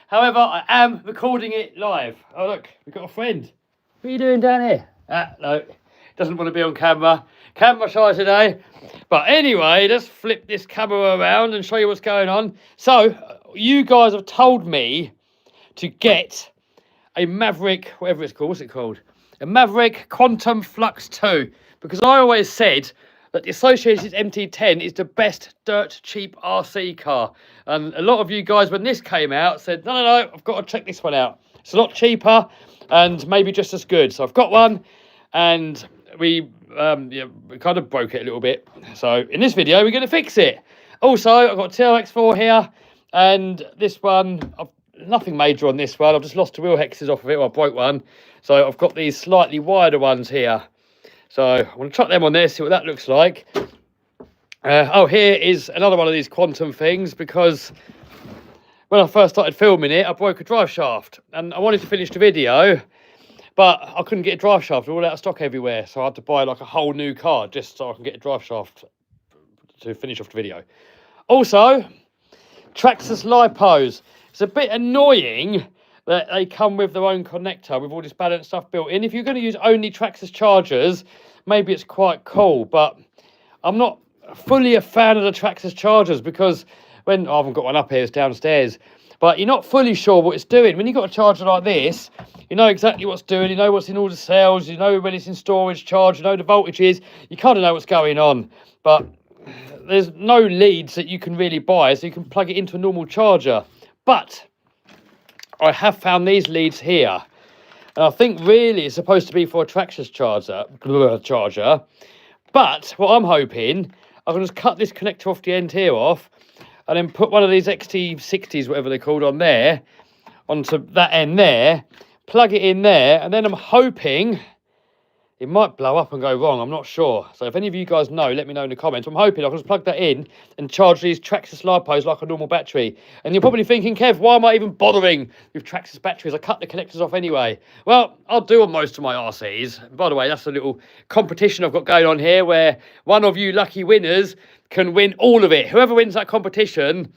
However, I am recording it live. Oh look, we've got a friend. What are you doing down here? No, doesn't want to be on camera. Camera shy today. But anyway, let's flip this camera around and show you what's going on. So, you guys have told me to get a Maverick, whatever it's called, what's it called? A Maverick Quantum Flux 2. Because I always said that the Associated MT10 is the best dirt cheap RC car. And a lot of you guys, when this came out, said, no, I've got to check this one out. It's a lot cheaper and maybe just as good. So I've got one, and we kind of broke it a little bit. So in this video, we're going to fix it. Also, I've got a TRX4 here, and this one, nothing major on this one. I've just lost the wheel hexes off of it, or I broke one. So I've got these slightly wider ones here. So I'm going to chuck them on there, see what that looks like. Oh, here is another one of these quantum things, because when I first started filming it, I broke a drive shaft, and I wanted to finish the video, but I couldn't get a drive shaft. They're all out of stock everywhere, so I had to buy like a whole new car just so I can get a drive shaft to finish off the video. Also, Traxxas lipos. It's a bit annoying that they come with their own connector with all this balance stuff built in. If you're going to use only Traxxas chargers, maybe it's quite cool, but I'm not fully a fan of the Traxxas chargers, because when I haven't got one up here, it's downstairs, but you're not fully sure what it's doing. When you've got a charger like this, you know exactly what's doing, you know what's in all the cells, you know when it's in storage charge, you know the voltage is, you kind of know what's going on, but there's no leads that you can really buy, so you can plug it into a normal charger. But I have found these leads here, and I think really it's supposed to be for a Traxxas charger. But what I'm hoping, I can just cut this connector off the end here off, and then put one of these XT60s, whatever they're called, on there, onto that end there, plug it in there, and then I'm hoping it might blow up and go wrong. I'm not sure. So if any of you guys know, let me know in the comments. I'm hoping I can just plug that in and charge these Traxxas lipos like a normal battery. And you're probably thinking, Kev, why am I even bothering with Traxxas batteries? I cut the connectors off anyway. Well, I'll do on most of my RCs. By the way, that's a little competition I've got going on here, where one of you lucky winners can win all of it. Whoever wins that competition,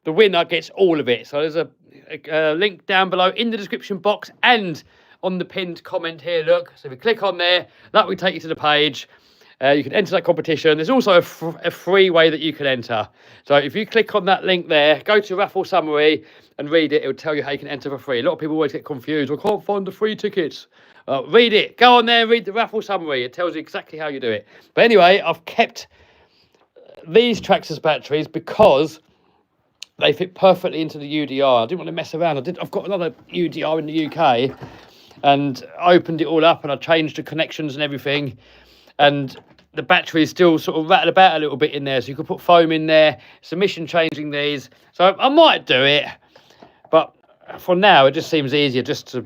the winner gets all of it. So there's a link down below in the description box and on the pinned comment here, look. So if you click on there, that will take you to the page. You can enter that competition. There's also a free way that you can enter. So if you click on that link there, go to raffle summary and read it. It will tell you how you can enter for free. A lot of people always get confused. I can't find the free tickets. Read it. Go on there and read the raffle summary. It tells you exactly how you do it. But anyway, I've kept these Traxxas batteries because they fit perfectly into the UDR. I didn't want to mess around. I've got another UDR in the UK, and I opened it all up and I changed the connections and everything, and the battery is still sort of rattled about a little bit in there, so you could put foam in there. It's emission changing these, so I might do it, but for now it just seems easier just to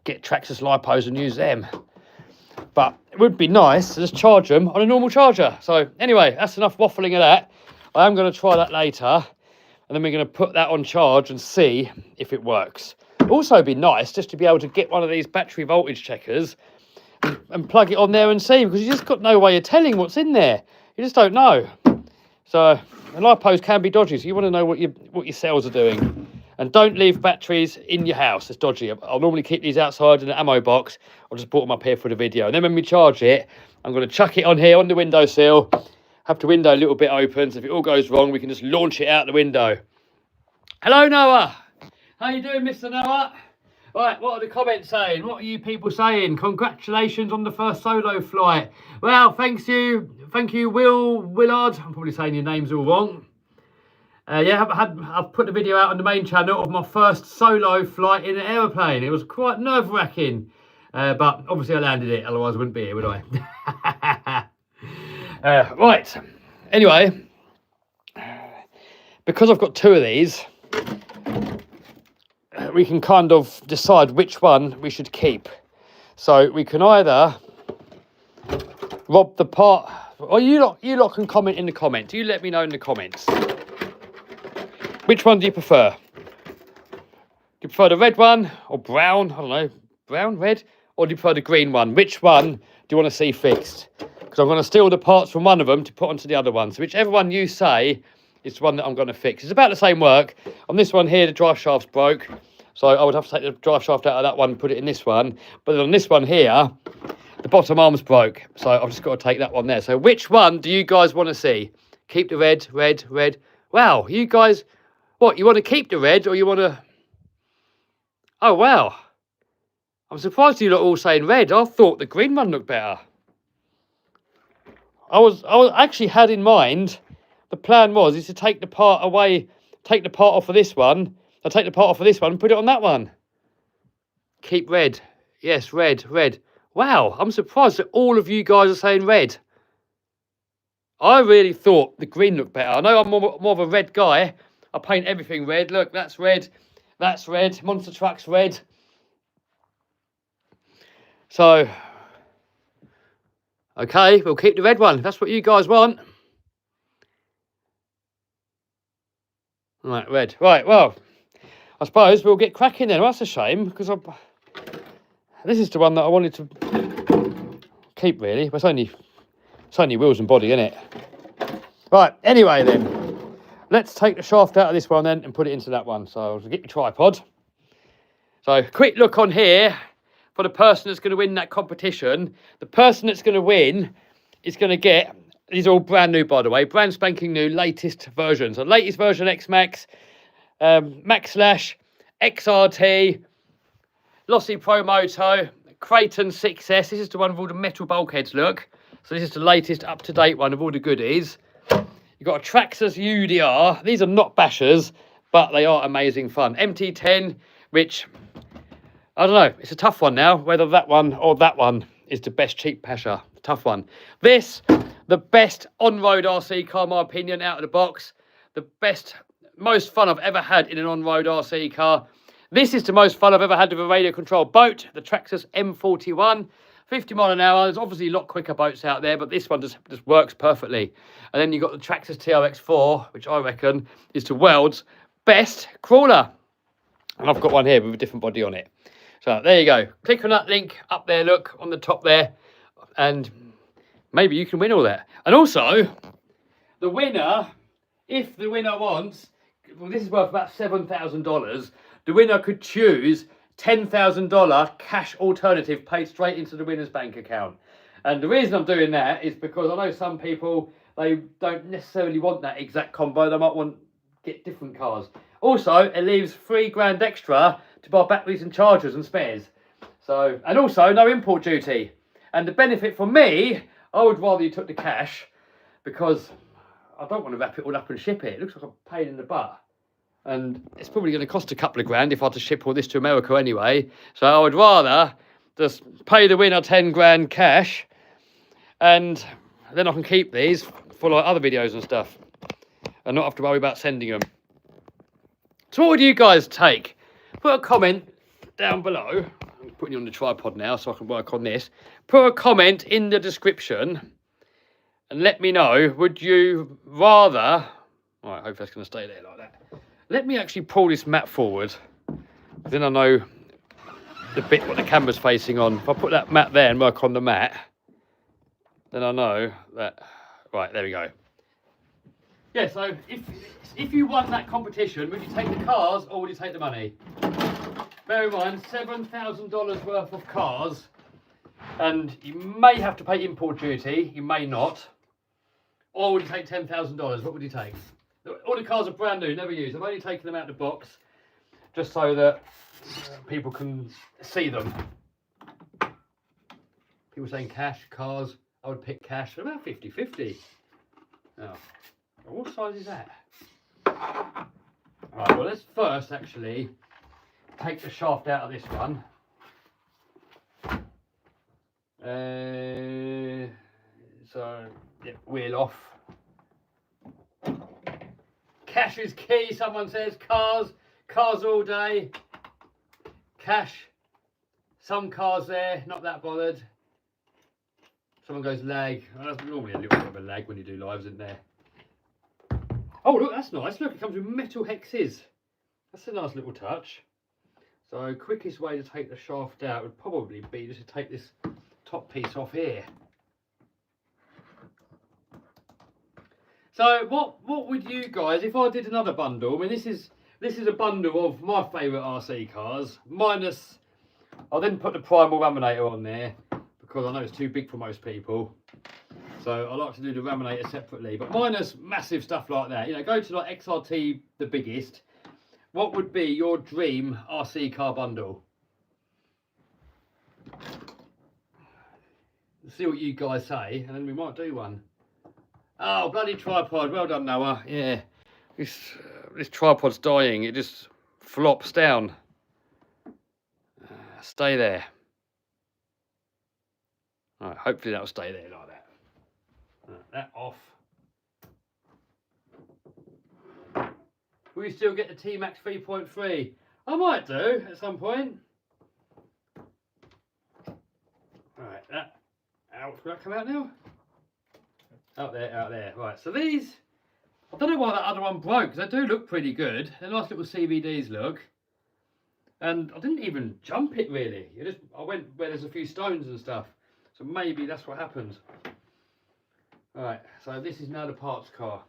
get Traxxas lipos and use them. But it would be nice to just charge them on a normal charger. So anyway, that's enough waffling of that. I am going to try that later, and then we're going to put that on charge and see if it works. Also, it'd be nice just to be able to get one of these battery voltage checkers and plug it on there and see, because you just got no way of telling what's in there. You just don't know. So the lipos can be dodgy, so you want to know what your cells are doing. And don't leave batteries in your house. It's dodgy. I'll normally keep these outside in an ammo box. I'll just put them up here for the video. And then when we charge it, I'm going to chuck it on here on the windowsill. Have the window a little bit open, so if it all goes wrong, we can just launch it out the window. Hello, Noah. How you doing, Mr. Noah? Right, what are the comments saying? What are you people saying? Congratulations on the first solo flight. Well, thank you, Willard. I'm probably saying your names all wrong. Yeah, I've put the video out on the main channel of my first solo flight in an aeroplane. It was quite nerve-wracking, but obviously I landed it, otherwise I wouldn't be here, would I? Right, anyway, because I've got two of these, we can kind of decide which one we should keep. So we can either rob the part, or you lot can comment in the comments. You let me know in the comments. Which one do you prefer? Do you prefer the red one or brown? I don't know, brown, red? Or do you prefer the green one? Which one do you want to see fixed? Because I'm going to steal the parts from one of them to put onto the other one. So whichever one you say is the one that I'm going to fix. It's about the same work. On this one here, the drive shaft's broke. So I would have to take the drive shaft out of that one and put it in this one. But on this one here, the bottom arm's broke. So I've just got to take that one there. So which one do you guys want to see? Keep the red, red, red. Wow, you guys, what, you want to keep the red or you want to... Oh, wow. I'm surprised you lot are all saying red. I thought the green one looked better. I was actually had in mind, the plan is to take the part away, take the part off of this one. I'll take the part off of this one and put it on that one. Keep red. Yes, red, red. Wow, I'm surprised that all of you guys are saying red. I really thought the green looked better. I know I'm more of a red guy. I paint everything red. Look, that's red. That's red. Monster Truck's red. So, okay, we'll keep the red one. That's what you guys want. Right, red. Right, well, I suppose we'll get cracking then. Well, that's a shame, because this is the one that I wanted to keep, really. But it's only wheels and body, isn't it? Right, anyway then. Let's take the shaft out of this one then and put it into that one. So I'll get your tripod. So, quick look on here for the person that's going to win that competition. The person that's going to win is going to get... These are all brand new, by the way. Brand spanking new, latest versions. So latest version X-Max, Max Slash, XRT, Lossy Pro Moto, Creighton 6S. This is the one with all the metal bulkheads, look. So this is the latest up-to-date one of all the goodies. You've got a Traxxas UDR. These are not bashers, but they are amazing fun. MT10, which, I don't know, it's a tough one now, whether that one or that one is the best cheap basher. Tough one. This, the best on-road RC car, in my opinion, out of the box. The best, most fun I've ever had in an on-road RC car. This is the most fun I've ever had with a radio-controlled boat, the Traxxas M41. 50 mile an hour. There's obviously a lot quicker boats out there, but this one just works perfectly. And then you've got the Traxxas TRX4, which I reckon is the world's best crawler. And I've got one here with a different body on it. So there you go. Click on that link up there, look, on the top there. And maybe you can win all that. And also, the winner, if the winner wants, well, this is worth about $7,000, the winner could choose $10,000 cash alternative paid straight into the winner's bank account. And the reason I'm doing that is because I know some people, they don't necessarily want that exact combo. They might want get different cars. Also, it leaves $3 extra to buy batteries and chargers and spares. So, and also no import duty. And the benefit for me, I would rather you took the cash, because I don't want to wrap it all up and ship it. It looks like a pain in the butt. And it's probably going to cost a couple of grand if I had to ship all this to America anyway. So I would rather just pay the winner 10 grand cash, and then I can keep these for like other videos and stuff, and not have to worry about sending them. So what would you guys take? Put a comment down below. I'm putting you on the tripod now so I can work on this. Put a comment in the description and let me know, would you rather... All right, I hope that's going to stay there like that. Let me actually pull this mat forward. Then I know the bit what the camera's facing on. If I put that mat there and work on the mat, then I know that... Right, there we go. Yeah, so if you won that competition, would you take the cars or would you take the money? Bear in mind, $7,000 worth of cars, and you may have to pay import duty, you may not. Or would you take $10,000? What would you take? All the cars are brand new, never used. I've only taken them out of the box just so that people can see them. People saying cash, cars. I would pick cash. About 50-50. Oh. What size is that? Right, well, let's first actually take the shaft out of this one. So, yeah, wheel off. Cash is key, someone says. Cars all day. Cash. Some cars there, not that bothered. Someone goes lag. Well, that's normally a little bit of a lag when you do lives, isn't there? Oh, look, that's nice. Look, it comes with metal hexes. That's a nice little touch. So, quickest way to take the shaft out would probably be just to take this top piece off here. So what would you guys, if I did another bundle? I mean, this is a bundle of my favourite RC cars, minus. I didn't put the primal laminator on there because I know it's too big for most people. So I like to do the laminator separately, but minus massive stuff like that. You know, go to like XRT, the biggest. What would be your dream RC car bundle? Let's see what you guys say, and then we might do one. Oh, bloody tripod. Well done, Noah. Yeah. This tripod's dying. It just flops down. Stay there. All right, hopefully that'll stay there like that. That off. Will you still get the T-Max 3.3? I might do at some point. Right, that out. Will that come out now? Out there, out there. Right, so these, I don't know why that other one broke, because they do look pretty good. They're nice little CVDs look. And I didn't even jump it really. I went where there's a few stones and stuff. So maybe that's what happened. Right, so this is now the parts car.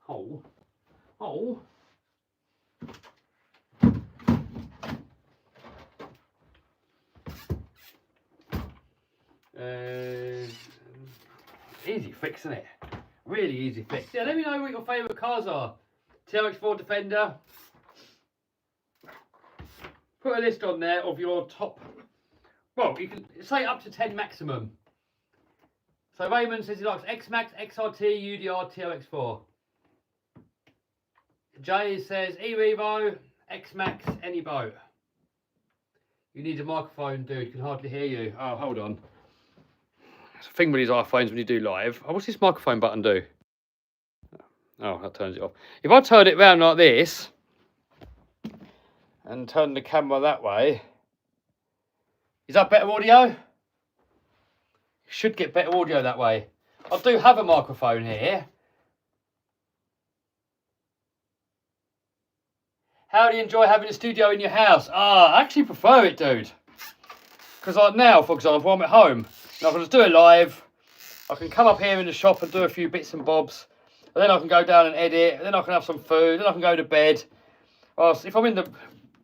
Hole. Hole. Easy fix, isn't it? Really easy fix. Yeah, let me know what your favourite cars are. TRX4 Defender. Put a list on there of your top. Well, you can say up to 10 maximum. So Raymond says he likes X-Max, XRT, UDR, TRX4. Jay says E-Revo, X-Max, any boat. You need a microphone, dude. Can hardly hear you. Oh, hold on. It's a thing with these iPhones when you do live. Oh, what's this microphone button do? Oh, that turns it off. If I turn it round like this and turn the camera that way, is that better audio? Should get better audio that way. I do have a microphone here. How do you enjoy having a studio in your house? I actually prefer it, dude. Because like now, for example, I'm at home. And I can just do it live. I can come up here in the shop and do a few bits and bobs. And then I can go down and edit. And then I can have some food. Then I can go to bed. If I'm in the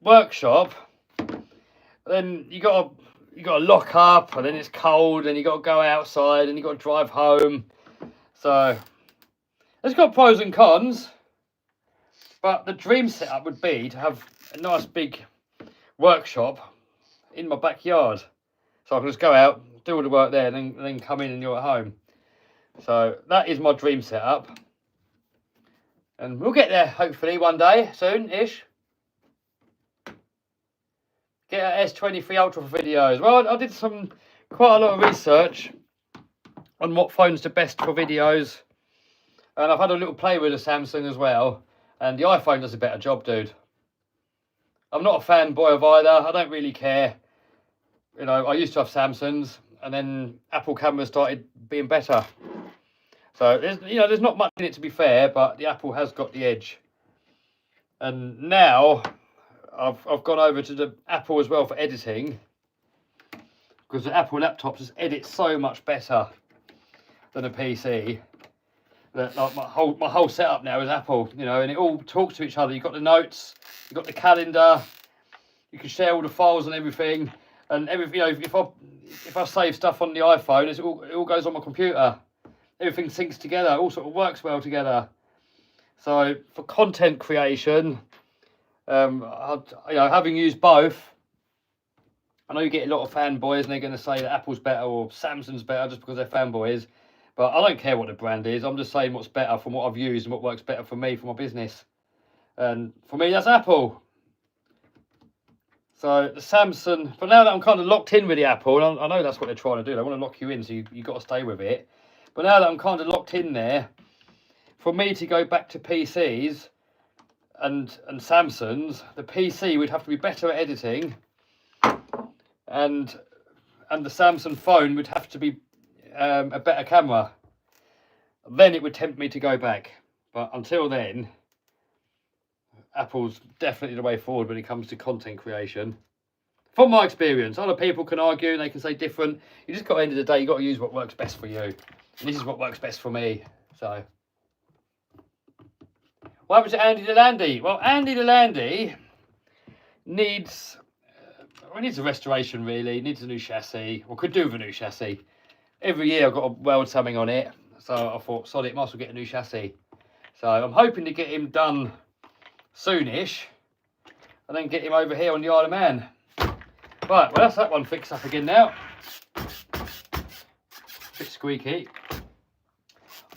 workshop, then you got to lock up. And then it's cold. And you got to go outside. And you got to drive home. So it's got pros and cons. But the dream setup would be to have a nice big workshop in my backyard. So I can just go out, do all the work there, and then come in and you're at home. So that is my dream setup. And we'll get there, hopefully, one day, soon-ish. Get an S23 Ultra for videos. Well, I did quite a lot of research on what phone's the best for videos. And I've had a little play with the Samsung as well. And the iPhone does a better job, dude. I'm not a fanboy of either. I don't really care. You know, I used to have Samsungs, and then Apple cameras started being better. So there's not much in it, to be fair, but the Apple has got the edge. And now I've gone over to the Apple as well for editing, because the Apple laptops just edit so much better than a PC. That like my whole setup now is Apple, you know, and it all talks to each other. You've got the notes, you've got the calendar, you can share all the files and everything. And everything, you know, if I save stuff on the iPhone, it all goes on my computer. Everything syncs together, all sort of works well together. So for content creation, having used both, I know you get a lot of fanboys and they're going to say that Apple's better or Samsung's better just because they're fanboys. But I don't care what the brand is. I'm just saying what's better from what I've used and what works better for me, for my business. And for me, that's Apple. So the Samsung, but now that I'm kind of locked in with the Apple, and I know that's what they're trying to do. They want to lock you in, so you've got to stay with it. But now that I'm kind of locked in there, for me to go back to PCs and Samsungs, the PC would have to be better at editing. And the Samsung phone would have to be a better camera. Then it would tempt me to go back. But until then, Apple's definitely the way forward when it comes to content creation. From my experience, other people can argue and they can say different. You just got to, at the end of the day, you got to use what works best for you. And this is what works best for me. So What happens to Andy the Landy? Well, Andy the Landy needs a restoration really. Needs a new chassis, or could do with a new chassis. Every year I've got to weld something on it, so I thought, sod it, might as well get a new chassis. So I'm hoping to get him done soonish, and then get him over here on the Isle of Man. Right, well that's that one fixed up again now. Bit squeaky.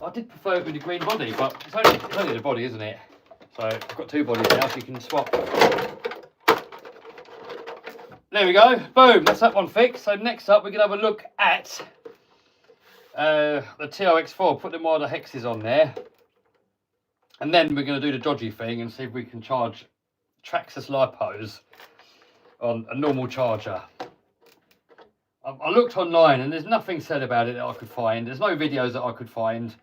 I did prefer it with the green body, but it's only the body, isn't it? So I've got two bodies now, so you can swap. There we go, boom, that's that one fixed. So next up we're going to have a look at the TRX4, put them all the hexes on there. And then we're going to do the dodgy thing and see if we can charge Traxxas lipos on a normal charger. I looked online and there's nothing said about it that I could find. There's no videos that I could find.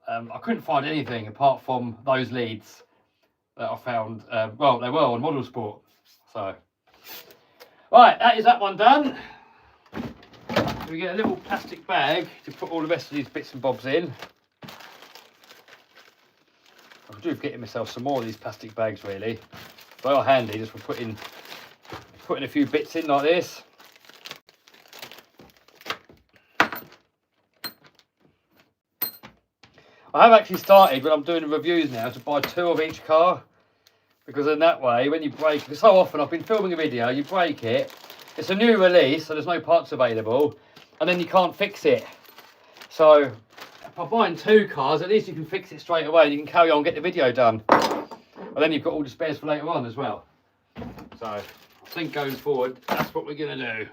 I couldn't find anything apart from those leads that I found. Well, they were on Model Sport. So, right, that is that one done. We get a little plastic bag to put all the rest of these bits and bobs in. I could do with getting myself some more of these plastic bags really. They are handy just for putting a few bits in like this. I have actually started, when I'm doing the reviews now, to buy 2 of each car, because in that way, when you break, because so often I've been filming a video, you break it, it's a new release, so there's no parts available, and then you can't fix it. So by buying 2 cars, at least you can fix it straight away and you can carry on and get the video done. And then you've got all the spares for later on as well. So I think going forward, that's what we're going to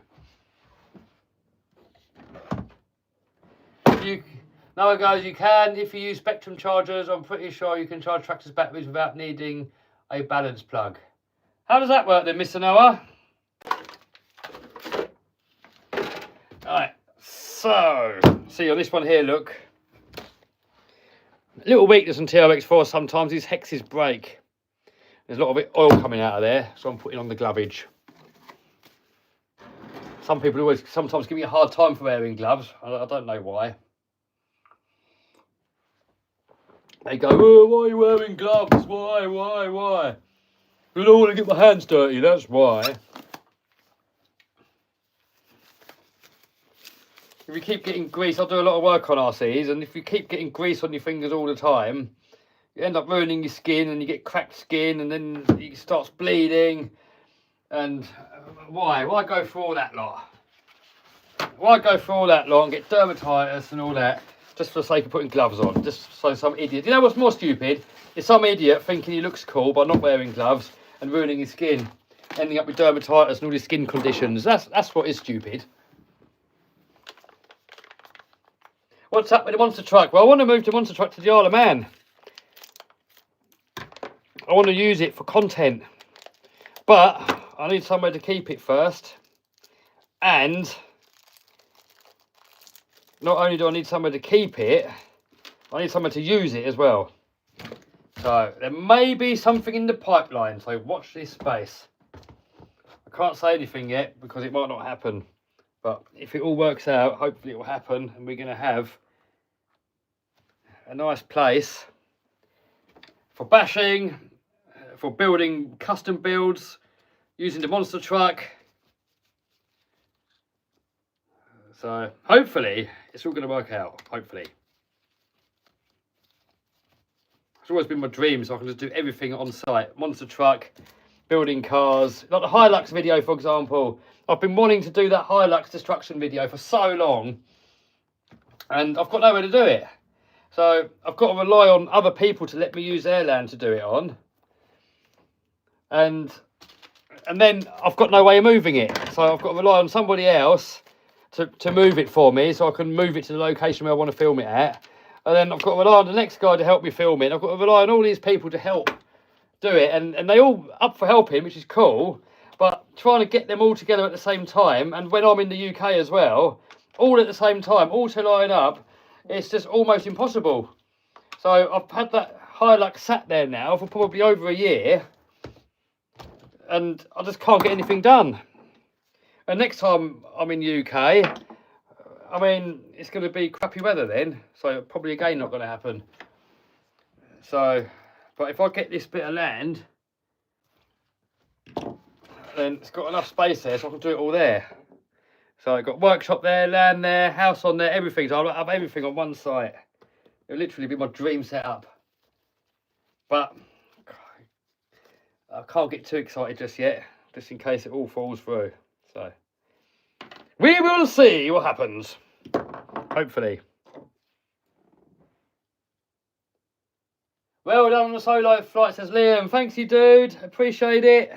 do. No, guys, you can, if you use Spectrum chargers, I'm pretty sure you can charge Traxxas batteries without needing a balance plug. How does that work then, Mr. Noah? Alright, so, see on this one here, look. A little weakness on TRX4, sometimes these hexes break. There's a lot of oil coming out of there, so I'm putting on the glovage. Some people sometimes give me a hard time for wearing gloves. I don't know why. They go, oh, why are you wearing gloves? Why? I don't want to get my hands dirty, that's why. If you keep getting grease, I do a lot of work on RCs, and if you keep getting grease on your fingers all the time, you end up ruining your skin, and you get cracked skin, and then it starts bleeding. And why go through all that lot? Why go through all that lot and get dermatitis and all that, just for the sake of putting gloves on? Just so some idiot, you know what's more stupid? Is some idiot thinking he looks cool by not wearing gloves and ruining his skin, ending up with dermatitis and all these skin conditions. That's what is stupid. What's up with the monster truck? Well, I want to move the monster truck to the Isle of Man. I want to use it for content, but I need somewhere to keep it first. And not only do I need somewhere to keep it, I need somewhere to use it as well. So there may be something in the pipeline, so watch this space. I can't say anything yet because it might not happen, but if it all works out, hopefully it will happen, and we're going to have a nice place for bashing, for building custom builds, using the monster truck. So hopefully it's all going to work out, hopefully. It's always been my dream, so I can just do everything on site. Monster truck, building cars, like the Hilux video, for example. I've been wanting to do that Hilux destruction video for so long, and I've got nowhere to do it. So I've got to rely on other people to let me use their land to do it on. And then I've got no way of moving it. So I've got to rely on somebody else to move it for me, so I can move it to the location where I want to film it at. And then I've got to rely on the next guy to help me film it. I've got to rely on all these people to help do it. And they all up for helping, which is cool. But trying to get them all together at the same time, and when I'm in the UK as well, all at the same time, all to line up, it's just almost impossible. So I've had that Hilux sat there now for probably over a year, and I just can't get anything done. And next time I'm in the UK, I mean, it's going to be crappy weather then, so probably again not going to happen. So But if I get this bit of land, then it's got enough space there, so I can do it all there. So I've got workshop there, land there, house on there, everything. So I'll have everything on one site. It'll literally be my dream setup. But I can't get too excited just yet, just in case it all falls through. So we will see what happens. Hopefully. Well done on the solo flight, says Liam. Thanks you, dude. Appreciate it.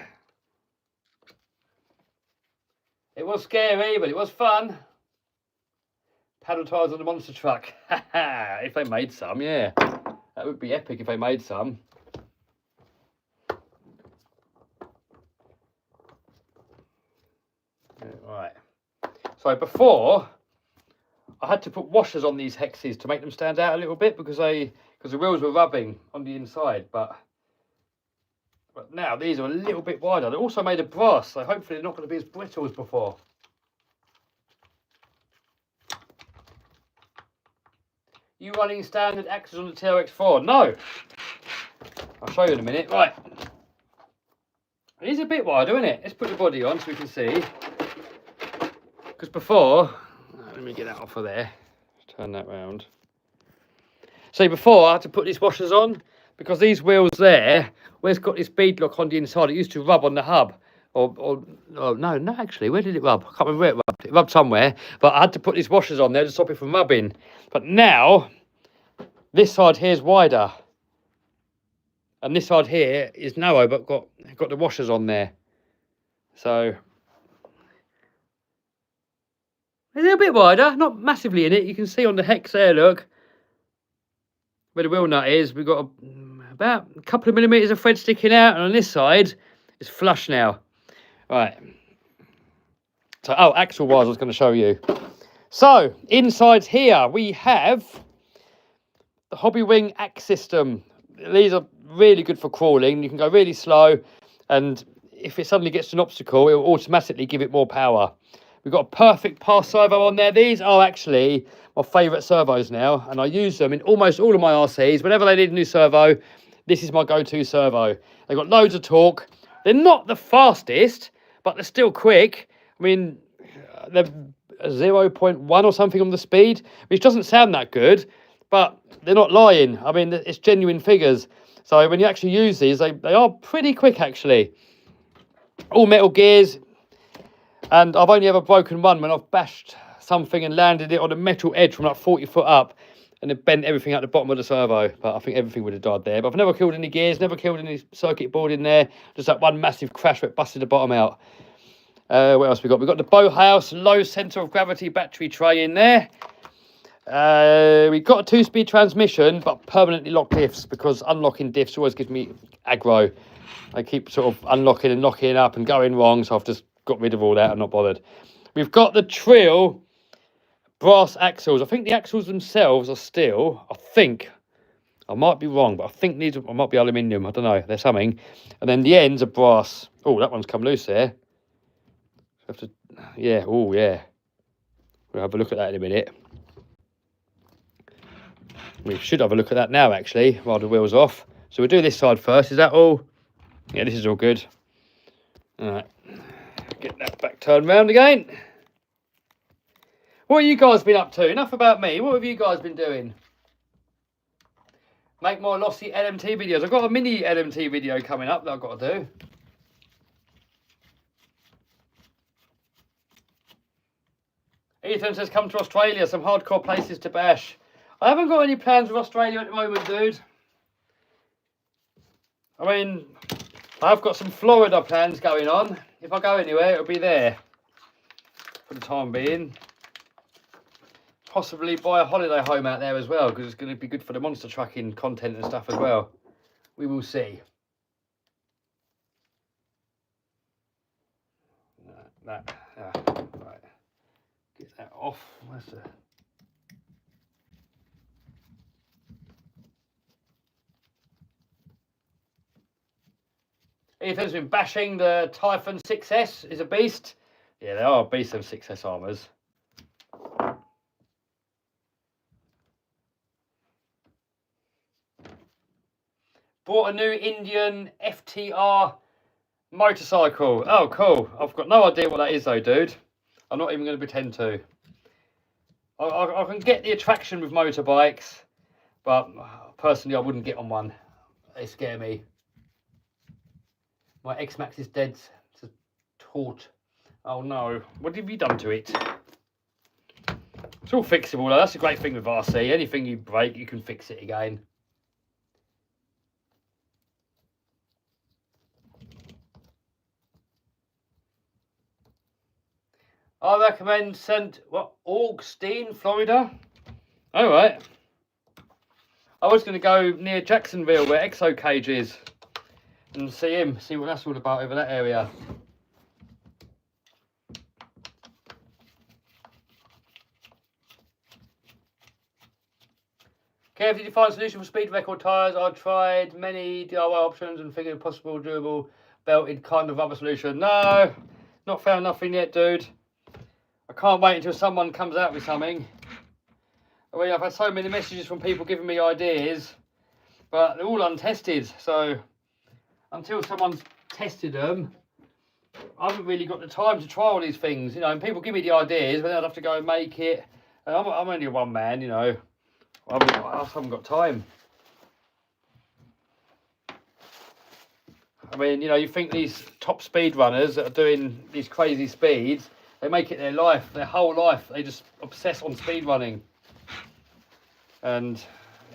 It was scary, but it was fun. Paddle tires on the monster truck. If they made some, yeah. That would be epic if they made some. Right. So before, I had to put washers on these hexes to make them stand out a little bit because the wheels were rubbing on the inside. But now these are a little bit wider. They're also made of brass, so hopefully they're not going to be as brittle as before. You running standard axles on the TRX4? No. I'll show you in a minute. Right. It is a bit wider, isn't it? Let's put the body on so we can see. Because before, let me get that off of there. Turn that round. See, before I had to put these washers on because these wheels there, where it's got this bead lock on the inside, it used to rub on the hub. No, actually, where did it rub? I can't remember where it rubbed. It rubbed somewhere, but I had to put these washers on there to stop it from rubbing. But now, this side here is wider. And this side here is narrow, but got the washers on there. So, it's a little bit wider, not massively in it. You can see on the hex there, look, where the wheel nut is, we've got about a couple of millimetres of thread sticking out, and on this side, it's flush now. Right. So, axle wise, I was going to show you. So, inside here, we have the Hobby Wing axe system. These are really good for crawling. You can go really slow, and if it suddenly gets to an obstacle, it will automatically give it more power. We've got a perfect pass servo on there. These are actually my favourite servos now, and I use them in almost all of my RCs. Whenever they need a new servo, this is my go-to servo. They've got loads of torque. They're not the fastest, but they're still quick. I mean, they're 0.1 or something on the speed, which doesn't sound that good, but they're not lying. I mean, it's genuine figures. So when you actually use these, they are pretty quick, actually. All metal gears. And I've only ever broken one when I've bashed something and landed it on a metal edge from like 40 foot up and it bent everything out the bottom of the servo. But I think everything would have died there. But I've never killed any gears, never killed any circuit board in there. Just that one massive crash where it busted the bottom out. What else we got? We've got the Bauhaus low centre of gravity battery tray in there. We've got a 2-speed transmission, but permanently locked diffs because unlocking diffs always gives me aggro. I keep sort of unlocking and knocking up and going wrong, so I've just got rid of all that. I'm not bothered. We've got the Trill brass axles. I think the axles themselves are steel. I think. I might be wrong, but I think these might be aluminium. I don't know. They're something. And then the ends are brass. Oh, that one's come loose there. Have to, yeah. Oh, yeah. We'll have a look at that in a minute. We should have a look at that now, actually, while the wheel's off. So we'll do this side first. Is that all? Yeah, this is all good. All right. Get that back turned round again. What have you guys been up to? Enough about me. What have you guys been doing? Make more lossy LMT videos. I've got a mini LMT video coming up that I've got to do. Ethan says, come to Australia. Some hardcore places to bash. I haven't got any plans with Australia at the moment, dude. I mean, I've got some Florida plans going on. If I go anywhere, it'll be there for the time being. Possibly buy a holiday home out there as well, because it's going to be good for the monster trucking content and stuff as well. We will see. Right. Get that off. Where's the... Ethan's been bashing the Typhon 6S. Is a beast. Yeah, they are a beast, of 6S armours. Bought a new Indian FTR motorcycle. Oh, cool. I've got no idea what that is though, dude. I'm not even going to pretend to. I can get the attraction with motorbikes, but personally I wouldn't get on one. They scare me. My X-Max is dead. It's a tort. Oh no, what have you done to it? It's all fixable though. That's a great thing with RC. Anything you break, you can fix it again. I recommend Augustine, Florida. All right. I was going to go near Jacksonville where Exo Cage is and see what that's all about over that area. Kev, did you find a solution for speed record tyres? I tried many DIY options and figured a possible durable belted kind of rubber solution. No, not found nothing yet, dude. I can't wait until someone comes out with something. I mean, I've had so many messages from people giving me ideas, but they're all untested. So until someone's tested them, I haven't really got the time to try all these things, you know. And people give me the ideas, but then I'd have to go and make it. And I'm only a one man, you know. I haven't got time. I mean, you know, you think these top speed runners that are doing these crazy speeds, they make it their life, their whole life. They just obsess on speed running. And,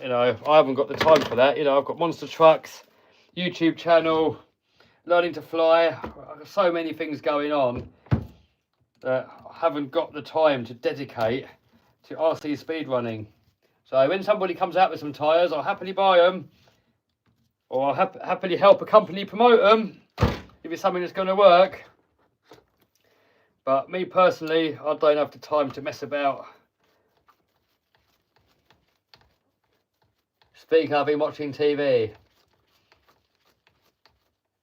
you know, I haven't got the time for that. You know, I've got monster trucks, YouTube channel, learning to fly. I've got so many things going on that I haven't got the time to dedicate to RC speed running. So when somebody comes out with some tyres, I'll happily buy them, or I'll happily help a company promote them if it's something that's going to work. But me personally, I don't have the time to mess about. Speaking, I've been watching TV.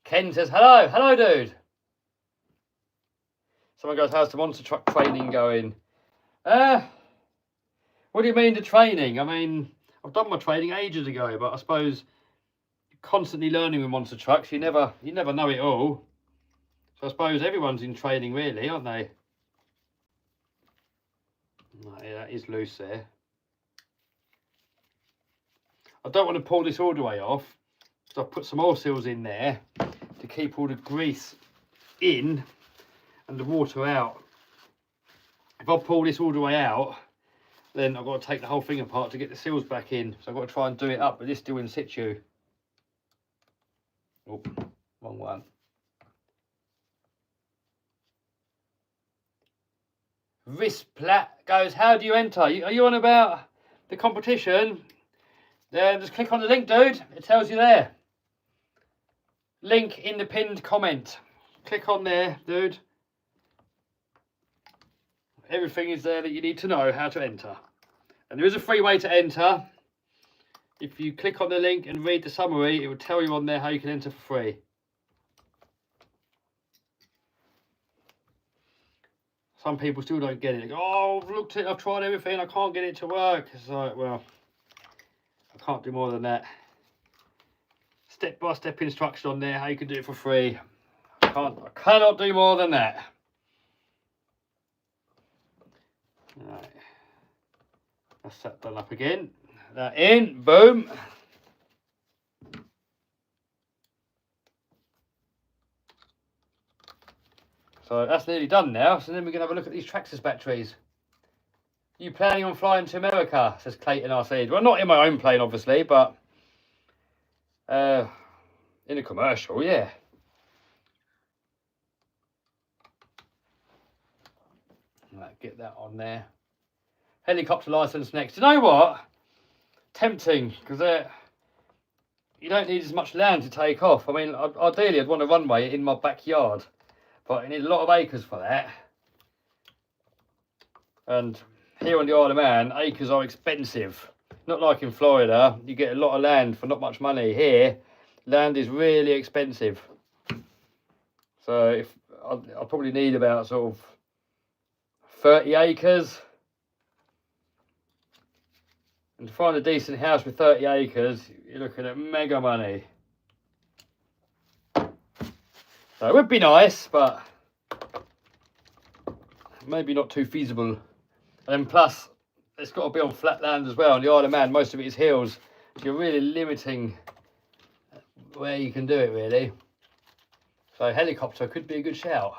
Ken says, hello dude. Someone goes, how's the monster truck training going? What do you mean the training? I mean, I've done my training ages ago, but I suppose you're constantly learning with monster trucks. You never know it all. So I suppose everyone's in training really, aren't they? Oh, yeah, that is loose there. I don't want to pull this all the way off, so I've put some oil seals in there to keep all the grease in and the water out. If I pull this all the way out, then I've got to take the whole thing apart to get the seals back in. So I've got to try and do it up, but it's still in situ. Oh, wrong one. Risplat goes, how do you enter? Are you on about the competition? Then just click on the link, dude. It tells you there. Link in the pinned comment. Click on there, dude. Everything is there that you need to know how to enter. And there is a free way to enter. If you click on the link and read the summary, it will tell you on there how you can enter for free. Some people still don't get it. They go, oh, I've looked at it, I've tried everything, I can't get it to work. It's like, well, I can't do more than that. Step-by-step instruction on there how you can do it for free. I cannot do more than that. Right. That's that done up again. That in, boom. So that's nearly done now. So then we're going to have a look at these Traxxas batteries. You planning on flying to America? Says Clayton RC. Well, not in my own plane, obviously, but in a commercial, yeah. Right, get that on there. Helicopter license next. You know what? Tempting, because you don't need as much land to take off. I mean, ideally, I'd want a runway in my backyard, but you need a lot of acres for that. And here on the Isle of Man, acres are expensive. Not like in Florida, you get a lot of land for not much money. Here, land is really expensive. So if I'll probably need about sort of 30 acres. And to find a decent house with 30 acres, you're looking at mega money. So it would be nice, but maybe not too feasible. And then plus, it's got to be on flat land as well. On the Isle of Man, most of it is hills. So you're really limiting where you can do it, really. So helicopter could be a good shout.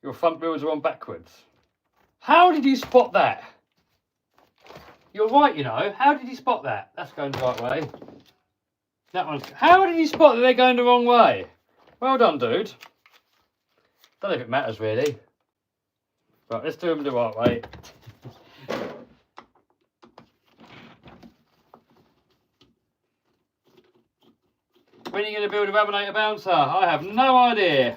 Your front wheels are on backwards. How did you spot that? You're right, you know. How did you spot that? That's going the right way. That one's... How did you spot that they're going the wrong way? Well done, dude. Don't know if it matters, really. Right, let's do them the right way. When are you going to build a Raminator bouncer? I have no idea.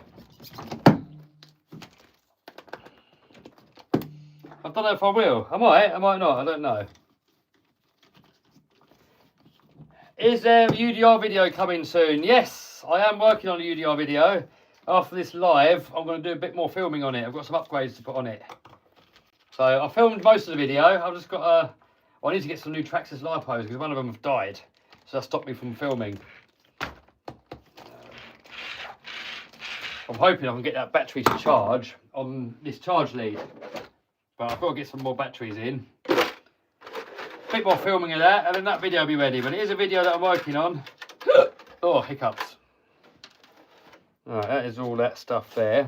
I don't know if I will. I might not. I don't know. Is there a UDR video coming soon? Yes, I am working on a UDR video. After this live, I'm going to do a bit more filming on it. I've got some upgrades to put on it. So I filmed most of the video. I've just got well, I need to get some new Traxxas lipos because one of them have died. So that stopped me from filming. I'm hoping I can get that battery to charge on this charge lead. But I've got to get some more batteries in. A bit more filming of that, and then that video will be ready. But it is a video that I'm working on. Oh, hiccups. Alright, that is all that stuff there.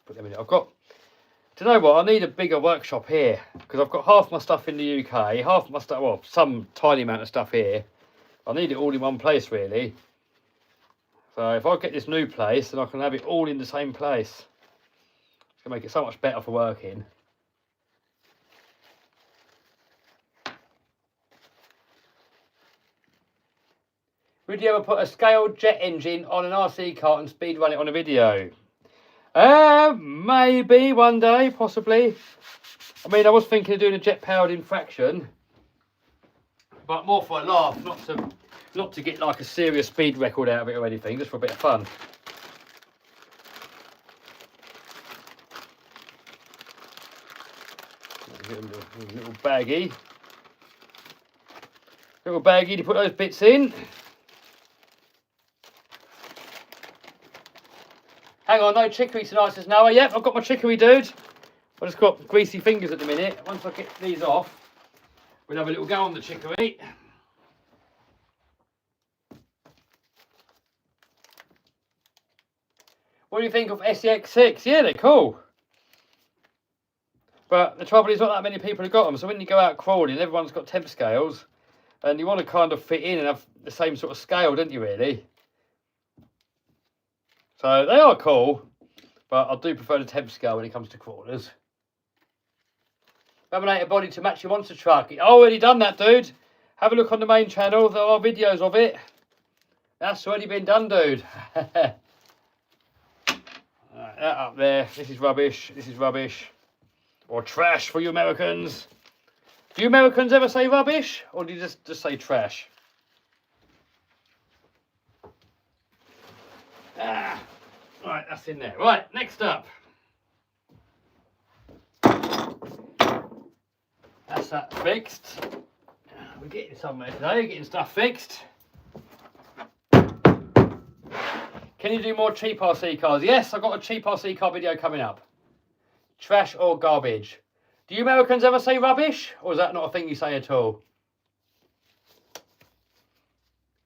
Put them in. I've got... Do you know what? I need a bigger workshop here. Because I've got half my stuff in the UK. Half my stuff... Well, some tiny amount of stuff here. I need it all in one place, really. So if I get this new place, then I can have it all in the same place. It's going to make it so much better for working. Would you ever put a scaled jet engine on an RC kart and speed run it on a video? Maybe one day, possibly. I mean, I was thinking of doing a jet-powered infraction. But more for a laugh, not to get like a serious speed record out of it or anything, just for a bit of fun. Little baggie. Little baggie to put those bits in. Hang on, no chicory tonight, says Noah. Yep, I've got my chicory, dude. I've just got greasy fingers at the minute. Once I get these off, we'll have a little go on the chicory. What do you think of SEX6? Yeah, they're cool. But the trouble is not that many people have got them. So when you go out crawling, everyone's got temp scales. And you want to kind of fit in and have the same sort of scale, don't you, really? So they are cool. But I do prefer the temp scale when it comes to crawlers. Laminated body to match your monster truck. I've already done that, dude. Have a look on the main channel. There are videos of it. That's already been done, dude. Right, that up there. This is rubbish. This is rubbish. Or trash for you Americans. Do you Americans ever say rubbish? Or do you just say trash? Right, that's in there. Right, next up. That's that fixed. We're getting somewhere today, getting stuff fixed. Can you do more cheap RC cars? Yes, I've got a cheap RC car video coming up. Trash or garbage. Do you Americans ever say rubbish? Or is that not a thing you say at all?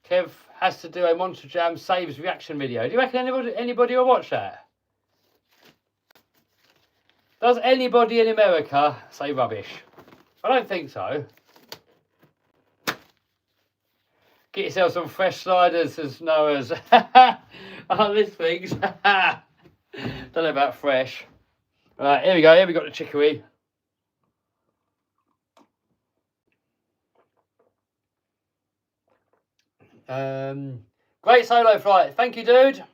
Kev has to do a Monster Jam saves reaction video. Do you reckon anybody will watch that? Does anybody in America say rubbish? I don't think so. Get yourself some fresh sliders, as Noah's. Oh, this thing's. Don't know about fresh. Right, here we go. Here we got the chicory. Great solo flight. Thank you, dude.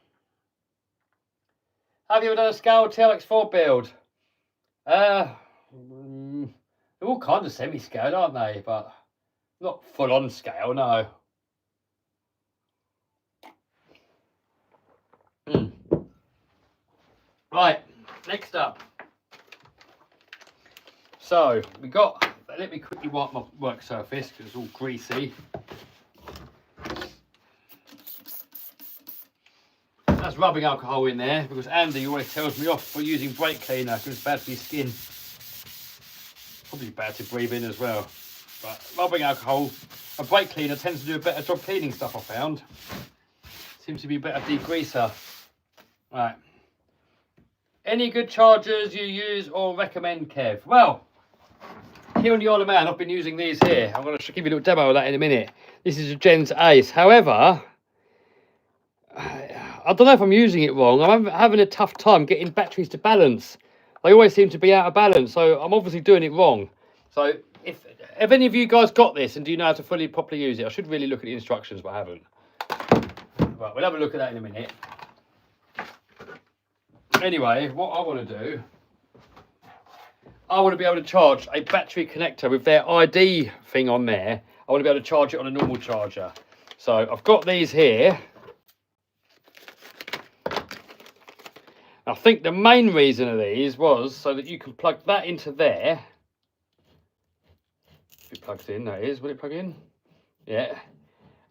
Have you ever done a scaled TLX4 build? They're all kind of semi-scaled, aren't they? But not full-on scale, no. Right, next up. So, we got... Let me quickly wipe my work surface because it's all greasy. That's rubbing alcohol in there because Andy always tells me off for using brake cleaner because it's bad for your skin. Probably bad to breathe in as well. But rubbing alcohol, a brake cleaner tends to do a better job cleaning stuff, I found. Seems to be a better degreaser. Right. Any good chargers you use or recommend, Kev? Well, here on the Isle of Man, I've been using these here. I'm going to give you a little demo of that in a minute. This is a Gens Ace. However, I don't know if I'm using it wrong. I'm having a tough time getting batteries to balance. They always seem to be out of balance, so I'm obviously doing it wrong. So if any of you guys got this and do you know how to properly use it, I should really look at the instructions, but I haven't. Right, we'll have a look at that in a minute. Anyway, what I want to do, I want to be able to charge a battery connector with their ID thing on there. I want to be able to charge it on a normal charger. So I've got these here. I think the main reason of these was so that you can plug that into there. It plugs in, that is. Will it plug in? Yeah.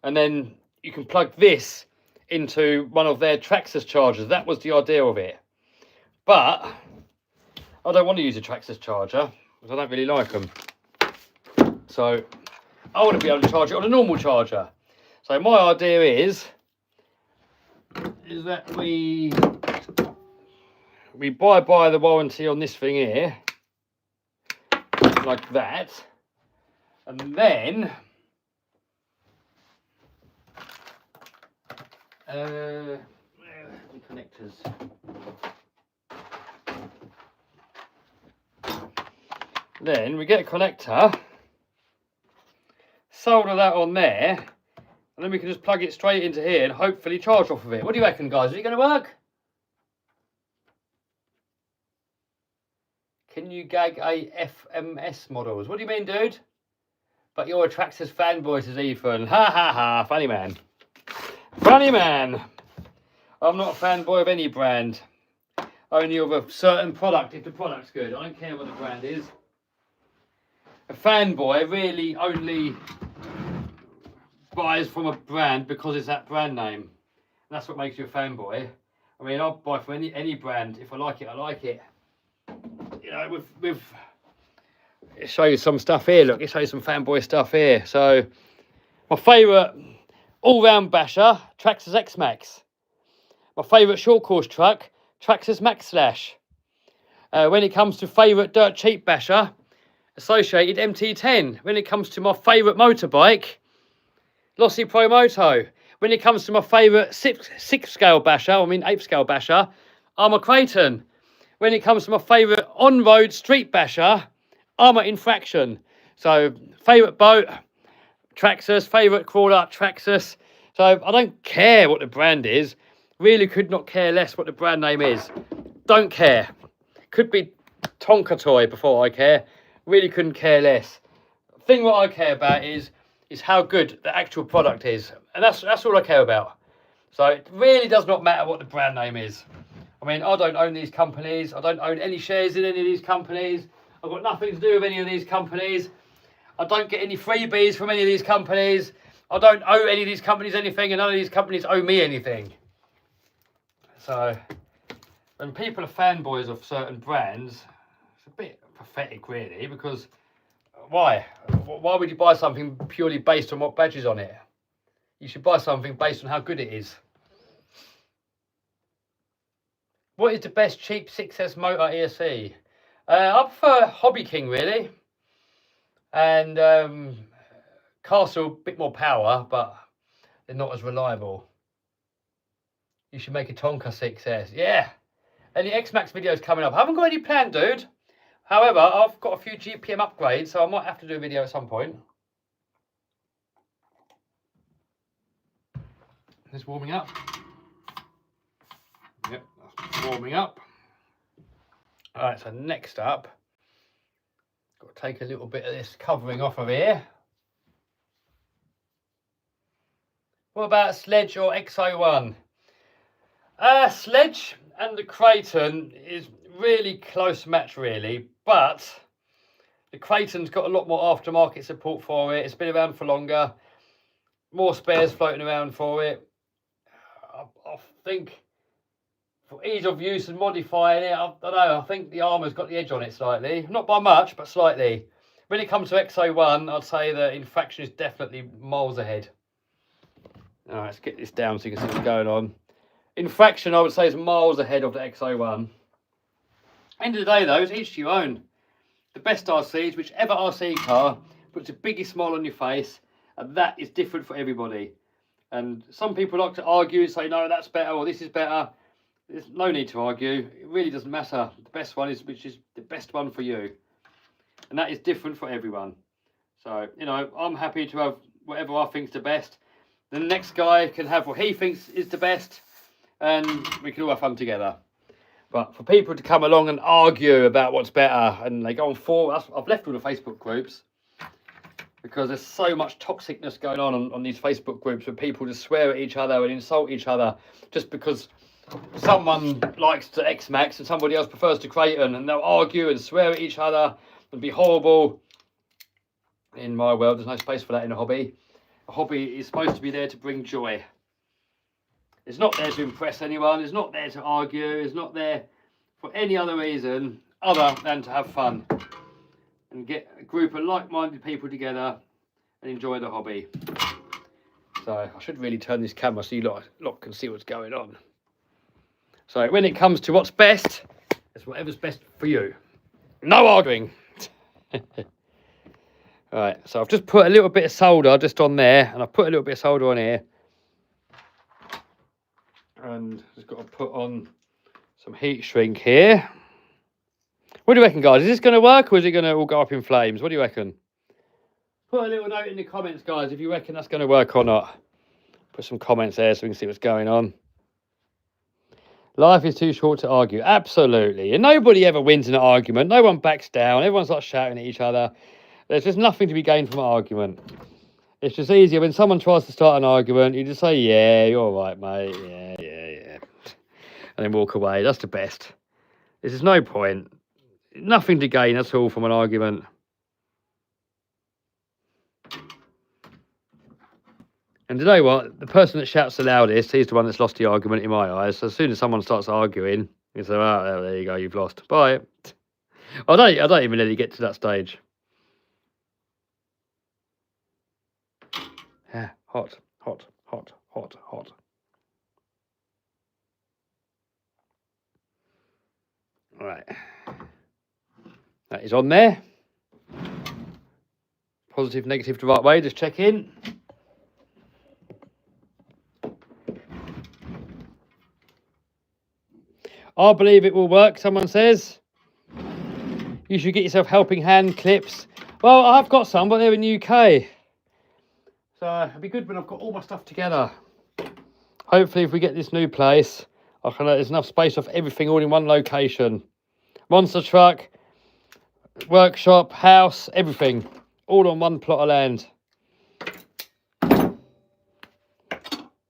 And then you can plug this into one of their Traxxas chargers. That was the idea of it. But I don't want to use a Traxxas charger because I don't really like them. So I want to be able to charge it on a normal charger. So my idea is that we buy the warranty on this thing here, like that, and then the connectors. Then we get a connector, solder that on there, and then we can just plug it straight into here and hopefully charge off of it. What do you reckon, guys? Is it going to work? Can you gag a FMS models? What do you mean, dude? But you're a Traxxas fanboy, says Ethan. Ha ha ha, funny man. Funny man. I'm not a fanboy of any brand. Only of a certain product, if the product's good. I don't care what the brand is. A fanboy really only buys from a brand because it's that brand name. And that's what makes you a fanboy. I mean, I'll buy from any brand. If I like it, I like it. You know, with I'll show you some stuff here. Look, I'll show you some fanboy stuff here. So, my favourite all-round basher, Traxxas X-Max. My favourite short course truck, Traxxas Max Slash. When it comes to favourite dirt cheap basher, Associated MT10. When it comes to my favourite motorbike, Lossy Pro Moto. When it comes to my favourite sixth scale basher, I mean 8th scale basher, Armour Creighton. When it comes to my favourite on-road street basher, Armour Infraction. So, favourite boat, Traxxas. Favourite crawler, Traxxas. So, I don't care what the brand is. Really could not care less what the brand name is. Don't care. Could be Tonka Toy before I care. Really couldn't care less. The thing what I care about is how good the actual product is. And that's all I care about. So, it really does not matter what the brand name is. I mean, I don't own these companies. I don't own any shares in any of these companies. I've got nothing to do with any of these companies. I don't get any freebies from any of these companies. I don't owe any of these companies anything, and none of these companies owe me anything. So, when people are fanboys of certain brands, it's a bit pathetic, really, because why? Why would you buy something purely based on what badge is on it? You should buy something based on how good it is. What is the best cheap 6S motor ESC? I prefer Hobby King, really. And Castle, a bit more power, but they're not as reliable. You should make a Tonka 6S. Yeah. And the X-Max video's coming up. I haven't got any planned, dude. However, I've got a few GPM upgrades, so I might have to do a video at some point. It's warming up. Yep, that's warming up. Alright, so next up, got to take a little bit of this covering off of here. What about Sledge or X01? Sledge and the Creighton is really close match, really, but the Creighton's got a lot more aftermarket support for it. It's been around for longer, more spares floating around for it. I think for ease of use and modifying it, I don't know, I think the armour's got the edge on it slightly. Not by much, but slightly. When it comes to XO1, I'd say that Infraction is definitely miles ahead. Alright, let's get this down so you can see what's going on. Infraction, I would say, is miles ahead of the XO1. End of the day, though, it's each to your own. The best RCs, whichever RC car puts the biggest smile on your face, and that is different for everybody. And some people like to argue and say, no, that's better, or this is better. There's no need to argue. It really doesn't matter. The best one is which is the best one for you. And that is different for everyone. So, you know, I'm happy to have whatever I think's the best. The next guy can have what he thinks is the best, and we can all have fun together. But for people to come along and argue about what's better, and they go on forums, I've left all the Facebook groups, because there's so much toxicness going on these Facebook groups where people just swear at each other and insult each other just because someone likes to X-Max and somebody else prefers to Creighton, and they'll argue and swear at each other and be horrible. In my world, there's no space for that in a hobby. A hobby is supposed to be there to bring joy. It's not there to impress anyone. It's not there to argue. It's not there for any other reason other than to have fun and get a group of like-minded people together and enjoy the hobby. So I should really turn this camera so you lot can see what's going on. So when it comes to what's best, it's whatever's best for you. No arguing. Right, so I've just put a little bit of solder just on there, and I've put a little bit of solder on here. And just got to put on some heat shrink here. What do you reckon, guys? Is this going to work, or is it going to all go up in flames? What do you reckon? Put a little note in the comments, guys, if you reckon that's going to work or not. Put some comments there so we can see what's going on. Life is too short to argue. Absolutely. And nobody ever wins in an argument. No one backs down. Everyone's like shouting at each other. There's just nothing to be gained from an argument. It's just easier when someone tries to start an argument, you just say, yeah, you're all right, mate. Yeah. And then walk away. That's the best. There's no point. Nothing to gain at all from an argument. And you know what? The person that shouts the loudest, he's the one that's lost the argument in my eyes. So as soon as someone starts arguing, you say, oh, there you go, you've lost. Bye. I don't even let it get to that stage. Yeah, hot. All right. That is on there. Positive, negative the right way, just check in. I believe it will work, someone says. You should get yourself helping hand clips. Well, I've got some, but they're in the UK. So it'll be good when I've got all my stuff together. Hopefully, if we get this new place, there's enough space for everything all in one location. Monster truck, workshop, house, everything. All on one plot of land.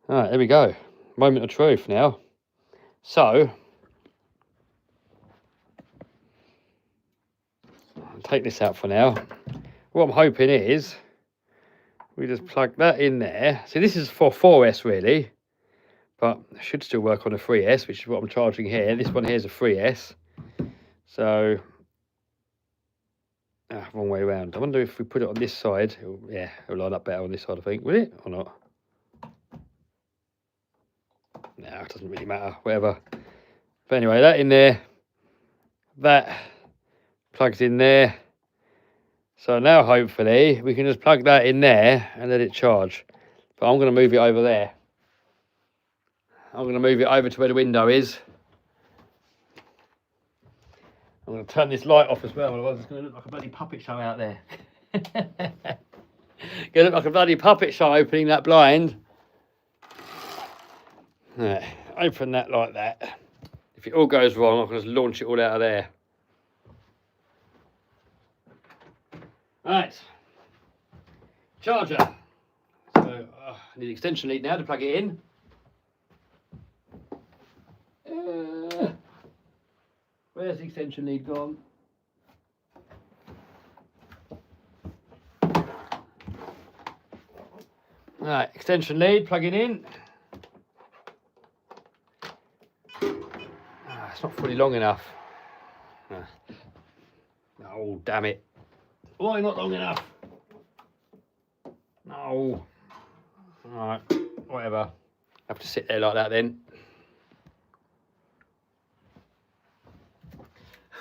Alright, there we go. Moment of truth now. So, I'll take this out for now. What I'm hoping is, we just plug that in there. See, this is for 4S really, but it should still work on a 3S, which is what I'm charging here. This one here is a 3S. So, wrong way around. I wonder if we put it on this side. It'll line up better on this side, I think. Will it or not? No, it doesn't really matter. Whatever. But anyway, that in there. That plugs in there. So now hopefully we can just plug that in there and let it charge. But I'm going to move it over there. I'm going to move it over to where the window is. I'm going to turn this light off as well, otherwise it's going to look like a bloody puppet show out there. Going to look like a bloody puppet show opening that blind. Right, open that like that. If it all goes wrong, I can just launch it all out of there. Right, charger. So I need an extension lead now to plug it in. Where's the extension lead gone? Right, extension lead, plug it in. it's not fully long enough. Oh, damn it. Why not long enough? No. Alright, whatever. Have to sit there like that then.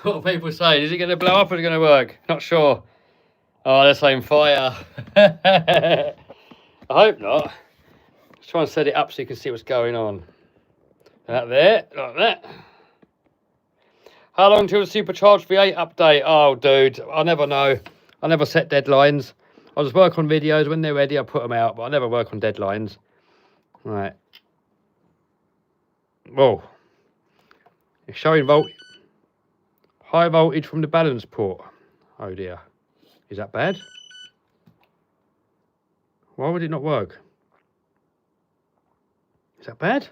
What are people saying? Is it going to blow up or is it going to work? Not sure. Oh, they're saying fire. I hope not. Let's try and set it up so you can see what's going on. That there, like that. How long till the supercharged V8 update? Oh, dude, I never know. I never set deadlines. I just work on videos. When they're ready, I put them out, but I never work on deadlines. Right. Whoa. It's showing high voltage from the balance port. Oh dear. Is that bad? Why would it not work? Is that bad?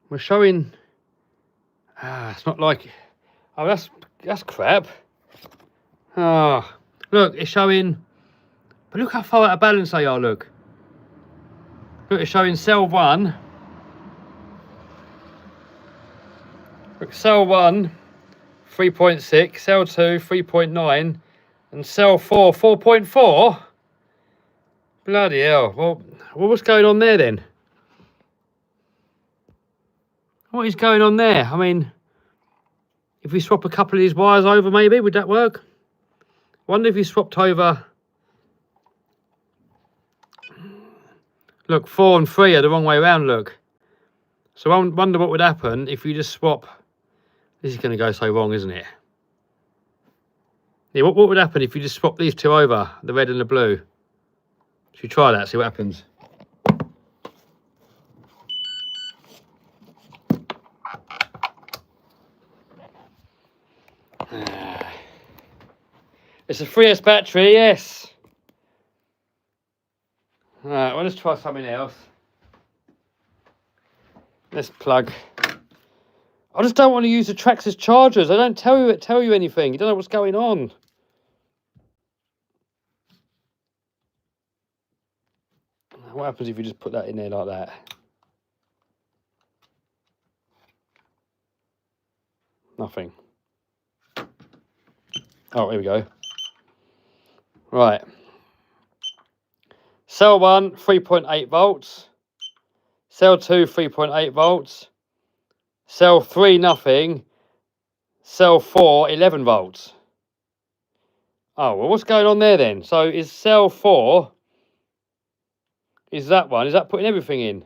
We're showing. It's not like. Oh, that's crap. Ah, look, it's showing. But look how far out of balance they are. Look. Look, it's showing cell 1. Look, cell 1, 3.6, cell 2, 3.9, and cell 4, 4.4. Bloody hell! Well, what's going on there then? What is going on there? I mean, if we swap a couple of these wires over, maybe, would that work? Wonder if you swapped over. Look, 4 and 3 are the wrong way around, look. So I wonder what would happen if you just swap. This is going to go so wrong, isn't it? Yeah, what would happen if you just swap these two over, the red and the blue? Should we try that, see what happens? It's a 3S battery, yes. Alright, well, let's try something else. Let's plug. I just don't want to use the Traxxas chargers. They don't tell you anything. You don't know what's going on. What happens if you just put that in there like that? Nothing. Oh, here we go. Right. Cell 1, 3.8 volts. Cell 2, 3.8 volts. Cell 3, nothing. Cell 4, 11 volts. Oh, well, what's going on there then? So is cell 4, is that one? Is that putting everything in?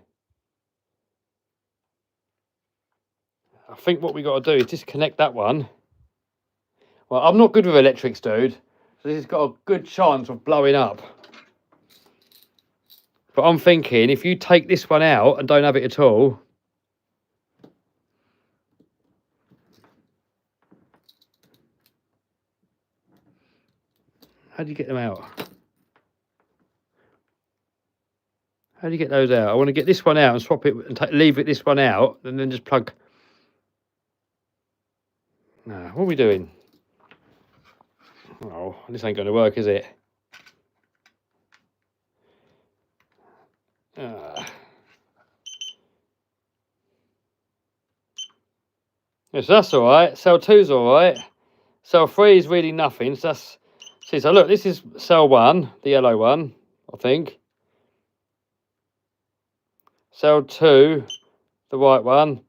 I think what we got to do is disconnect that one. Well, I'm not good with electrics, dude. So this has got a good chance of blowing up. But I'm thinking, if you take this one out and don't have it at all. How do you get them out? How do you get those out? I want to get this one out and swap it and leave it this one out and then just plug. Nah, what are we doing? Oh, this ain't going to work, is it? Yes, that's all right. Cell 2's all right. Cell 3 is reading nothing. So that's. See, so look, this is cell 1, the yellow one, I think. Cell 2, the white one.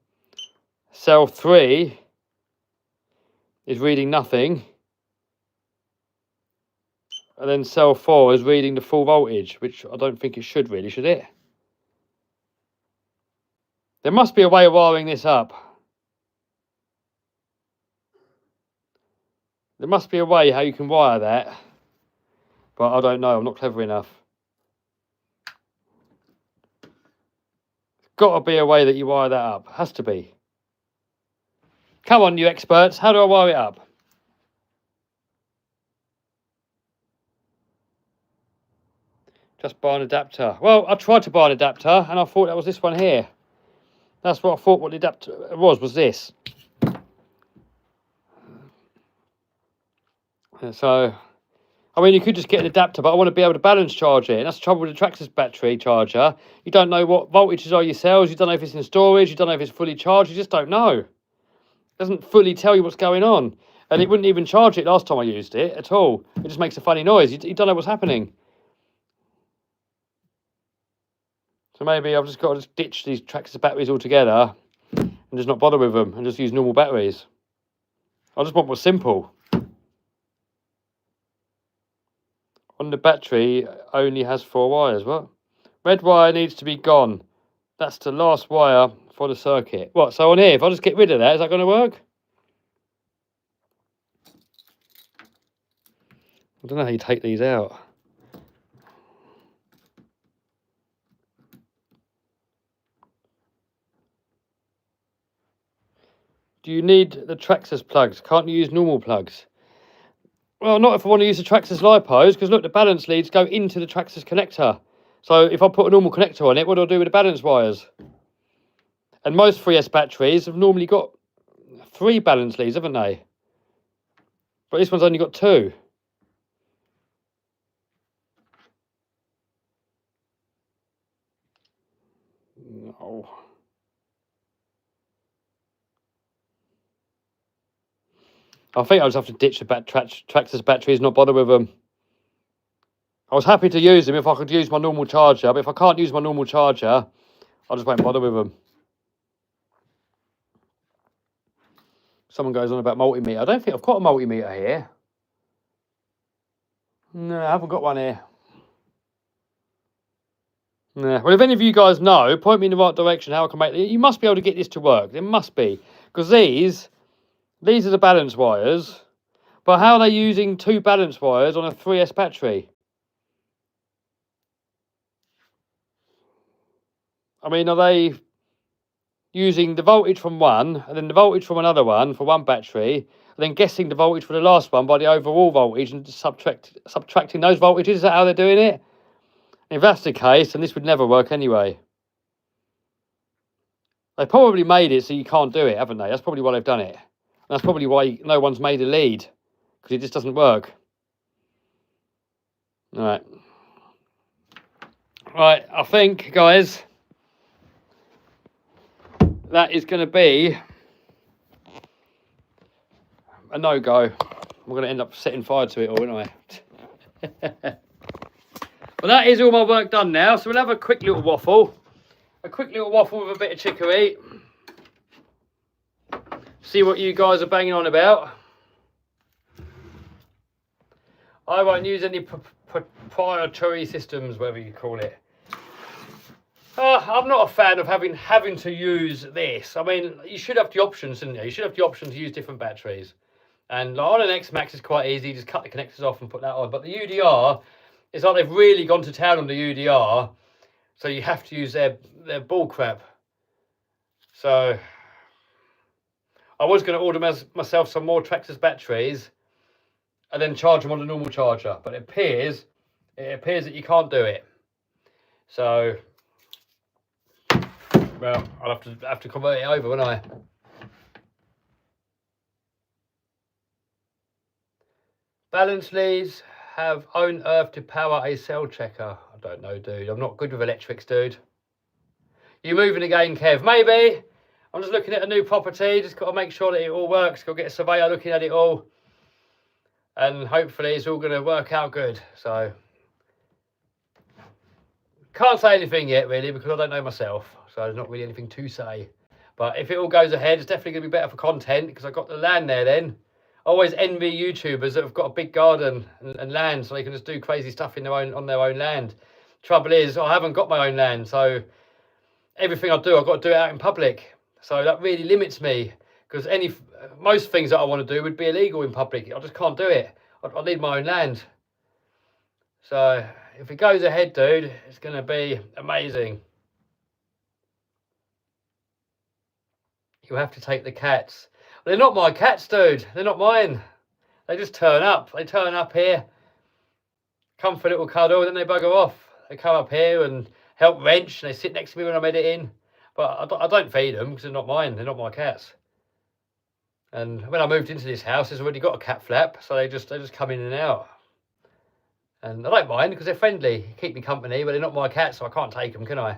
Cell 3 is reading nothing. And then cell 4 is reading the full voltage, which I don't think it should really, should it? There must be a way of wiring this up. There must be a way how you can wire that. But I don't know, I'm not clever enough. There's got to be a way that you wire that up. Has to be. Come on, you experts. How do I wire it up? Just buy an adapter. Well, I tried to buy an adapter and I thought that was this one here. That's what I thought what the adapter was this. So, I mean, you could just get an adapter, but I want to be able to balance charge it. And that's the trouble with the Traxxas battery charger. You don't know what voltages are your cells. You don't know if it's in storage. You don't know if it's fully charged. You just don't know. It doesn't fully tell you what's going on. And it wouldn't even charge it last time I used it at all. It just makes a funny noise. You don't know what's happening. So maybe I've just got to just ditch these Traxxas batteries altogether and just not bother with them and just use normal batteries. I just want more simple. On the battery, only has 4 wires. What? Red wire needs to be gone. That's the last wire for the circuit. What? So on here, if I just get rid of that, is that going to work? I don't know how you take these out. Do you need the Traxxas plugs? Can't you use normal plugs? Well, not if I want to use the Traxxas LiPos, because look, the balance leads go into the Traxxas connector. So if I put a normal connector on it, what do I do with the balance wires? And most 3S batteries have normally got 3 balance leads, haven't they? But this one's only got 2. No. I think I'll just have to ditch the Traxxas batteries, not bother with them. I was happy to use them if I could use my normal charger, but if I can't use my normal charger, I just won't bother with them. Someone goes on about multimeter. I don't think I've got a multimeter here. No, I haven't got one here. No. Well, if any of you guys know, point me in the right direction how I can make it. You must be able to get this to work. There must be. Because these are the balance wires. But how are they using 2 balance wires on a 3S battery? I mean, are they using the voltage from one and then the voltage from another one for one battery, and then guessing the voltage for the last one by the overall voltage and subtracting those voltages? Is that how they're doing it? If that's the case, then this would never work anyway. They probably made it so you can't do it, haven't they? That's probably why they've done it. And that's probably why no one's made a lead, because it just doesn't work. Right, I think, guys, that is going to be a no-go. We're going to end up setting fire to it all, aren't I? Well, that is all my work done now, so we'll have a quick little waffle. A quick little waffle with a bit of chicory. See what you guys are banging on about. I won't use any proprietary systems, whatever you call it. I'm not a fan of having to use this. I mean, you should have the options, shouldn't you? You should have the option to use different batteries. And on an X-Max, it's quite easy. Just cut the connectors off and put that on. But the UDR, it's like they've really gone to town on the UDR. So you have to use their bull crap. So I was going to order myself some more Traxxas batteries and then charge them on a normal charger. But it appears that you can't do it. So, well, I'll have to convert it over, won't I? Balance leads have own earth to power a cell checker. I don't know, dude. I'm not good with electrics, dude. You moving again, Kev? Maybe. I'm just looking at a new property. Just got to make sure that it all works. Got to get a surveyor looking at it all. And hopefully it's all going to work out good. So, can't say anything yet, really, because I don't know myself. So there's not really anything to say. But if it all goes ahead, it's definitely going to be better for content, because I've got the land there then. I always envy YouTubers that have got a big garden and land, so they can just do crazy stuff on their own land. Trouble is, I haven't got my own land, so everything I do, I've got to do it out in public. So that really limits me, because most things that I want to do would be illegal in public. I just can't do it. I need my own land. So if it goes ahead, dude, it's going to be amazing. You have to take the cats. They're not my cats, dude. They're not mine. They just turn up. They turn up here, come for a little cuddle, and then they bugger off. They come up here and help wrench, and they sit next to me when I'm editing. But I don't feed them because they're not mine. They're not my cats. And when I moved into this house, it's already got a cat flap, so they just come in and out. And I don't mind because they're friendly, keep me company, but they're not my cats, so I can't take them, can I?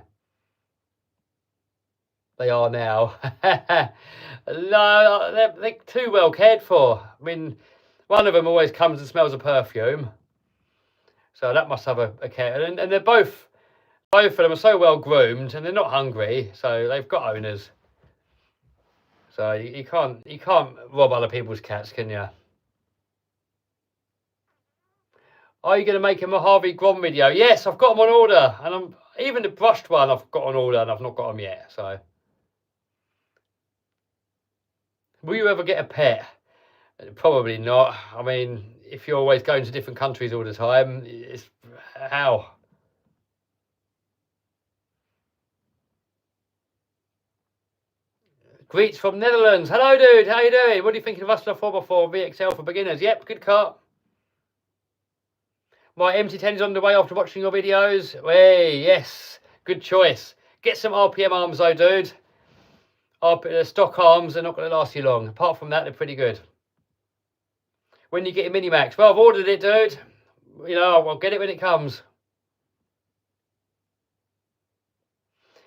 They are now. No, they're too well cared for. I mean, one of them always comes and smells of perfume, so that must have a care. And they're both of them are so well groomed, and they're not hungry, so they've got owners. So you can't rob other people's cats, can you? Are you going to make him a Harvey Grom video? Yes, I've got them on order, and even the brushed one I've got on order, and I've not got them yet. So, will you ever get a pet? Probably not. I mean, if you're always going to different countries all the time, it's how. Greets from Netherlands. Hello, dude. How you doing? What are you thinking of Hustler 4x4 VXL for beginners? Yep, good car. My MT10 is on the way after watching your videos. Hey, yes, good choice. Get some RPM arms though, dude. Stock arms are not going to last you long. Apart from that, they're pretty good. When you get a Minimax? Well, I've ordered it, dude. You know, I'll get it when it comes.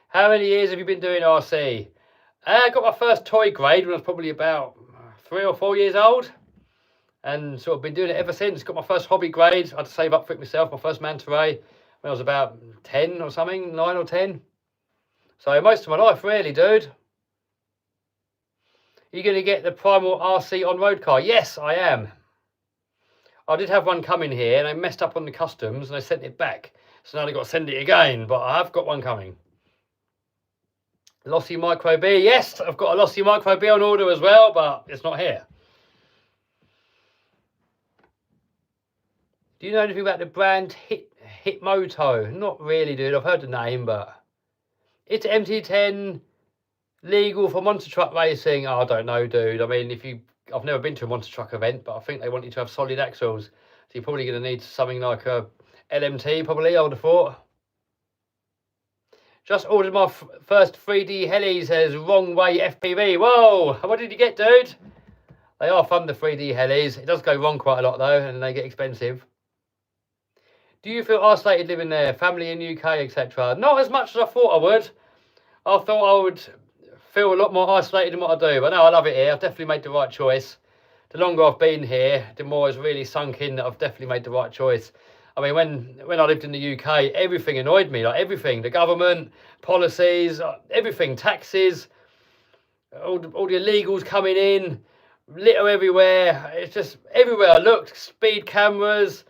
How many years have you been doing RC? I got my first toy grade when I was probably about 3 or 4 years old. And sort of been doing it ever since. Got my first hobby grade. I had to save up for it myself. My first Manta Ray when I was about 10 or something, 9 or 10. So most of my life, really, dude. Are you going to get the Primal RC on-road car? Yes, I am. I did have one coming here, and I messed up on the customs, and I sent it back. So now I've got to send it again, but I have got one coming. Lossy Micro B. Yes, I've got a Lossy Micro B on order as well, but it's not here. Do you know anything about the brand Hitmoto? Not really, dude. I've heard the name, but it's MT10 legal for monster truck racing. Oh, I don't know, dude. I mean, I've never been to a monster truck event, but I think they want you to have solid axles. So you're probably going to need something like a LMT, probably, I would have thought. Just ordered my first 3D heli, says wrong way FPV. Whoa, what did you get, dude? They are fun, the 3D helis. It does go wrong quite a lot, though, and they get expensive. Do you feel isolated living there? Family in UK, etc.? Not as much as I thought I would. I thought I would feel a lot more isolated than what I do. But no, I love it here. I've definitely made the right choice. The longer I've been here, the more it's really sunk in that I've definitely made the right choice. I mean, when I lived in the UK, everything annoyed me. Like everything. The government, policies, everything. Taxes, all the illegals coming in, litter everywhere. It's just everywhere I looked. Speed cameras.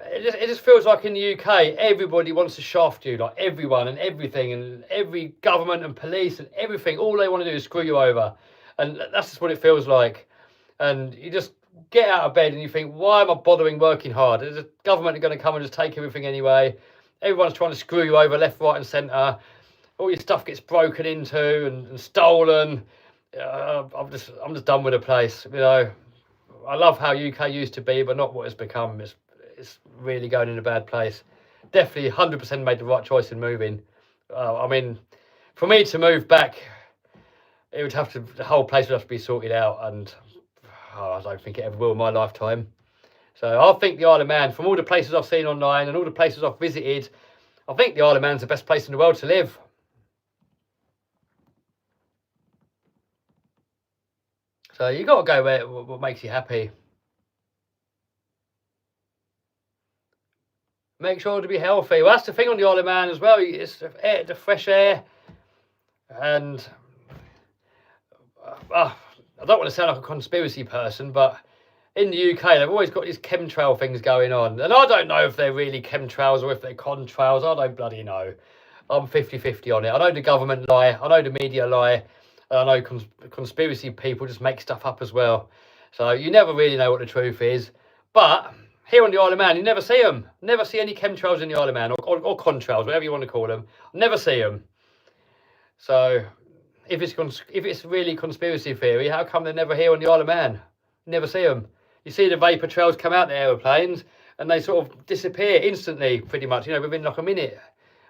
It just feels like in the UK, everybody wants to shaft you, like everyone and everything, and every government and police and everything. All they want to do is screw you over, and that's just what it feels like. And you just get out of bed and you think, why am I bothering working hard? Is the government going to come and just take everything anyway? Everyone's trying to screw you over left, right, and centre. All your stuff gets broken into and stolen. I'm just done with the place. You know, I love how UK used to be, but not what it's become. It's really going in a bad place. Definitely 100% made the right choice in moving. I mean, for me to move back, it would have to, the whole place would have to be sorted out, and I don't think it ever will in my lifetime. So I think the Isle of Man, from all the places I've seen online and all the places I've visited, I think the Isle of Man's the best place in the world to live. So you got to go where what makes you happy. Make sure to be healthy. Well, that's the thing on the Isle of Man as well. It's the fresh air. And I don't want to sound like a conspiracy person, but in the UK, they've always got these chemtrail things going on. And I don't know if they're really chemtrails or if they're contrails. I don't bloody know. I'm 50-50 on it. I know the government lie. I know the media lie. And I know conspiracy people just make stuff up as well. So you never really know what the truth is. But here on the Isle of Man, you never see them. Never see any chemtrails in the Isle of Man, or contrails, whatever you want to call them. Never see them. So if it's really conspiracy theory, how come they're never here on the Isle of Man? Never see them. You see the vapour trails come out the aeroplanes, and they sort of disappear instantly, pretty much, you know, within like a minute.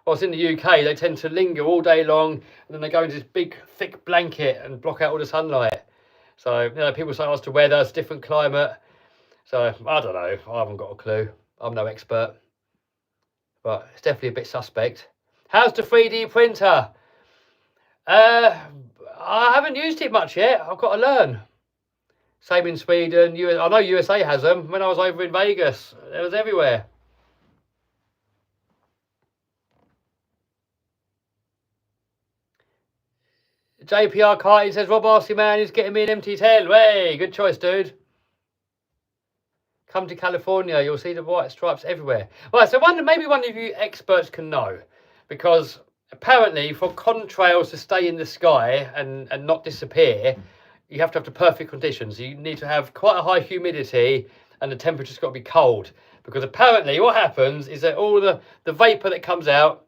Whilst in the UK, they tend to linger all day long, and then they go into this big, thick blanket and block out all the sunlight. So, you know, people say, oh, it's the weather, it's a different climate. So, I don't know. I haven't got a clue. I'm no expert, but it's definitely a bit suspect. How's the 3D printer? I haven't used it much yet. I've got to learn. Same in Sweden. I know USA has them. When I was over in Vegas, it was everywhere. JPR Carty says, Rob Arsey man is getting me an MT10. Hey, good choice, dude. Come to California, you'll see the white stripes everywhere. Right, so maybe one of you experts can know, because apparently for contrails to stay in the sky and not disappear, you have to have the perfect conditions. You need to have quite a high humidity and the temperature's got to be cold, because apparently what happens is that all the vapor that comes out,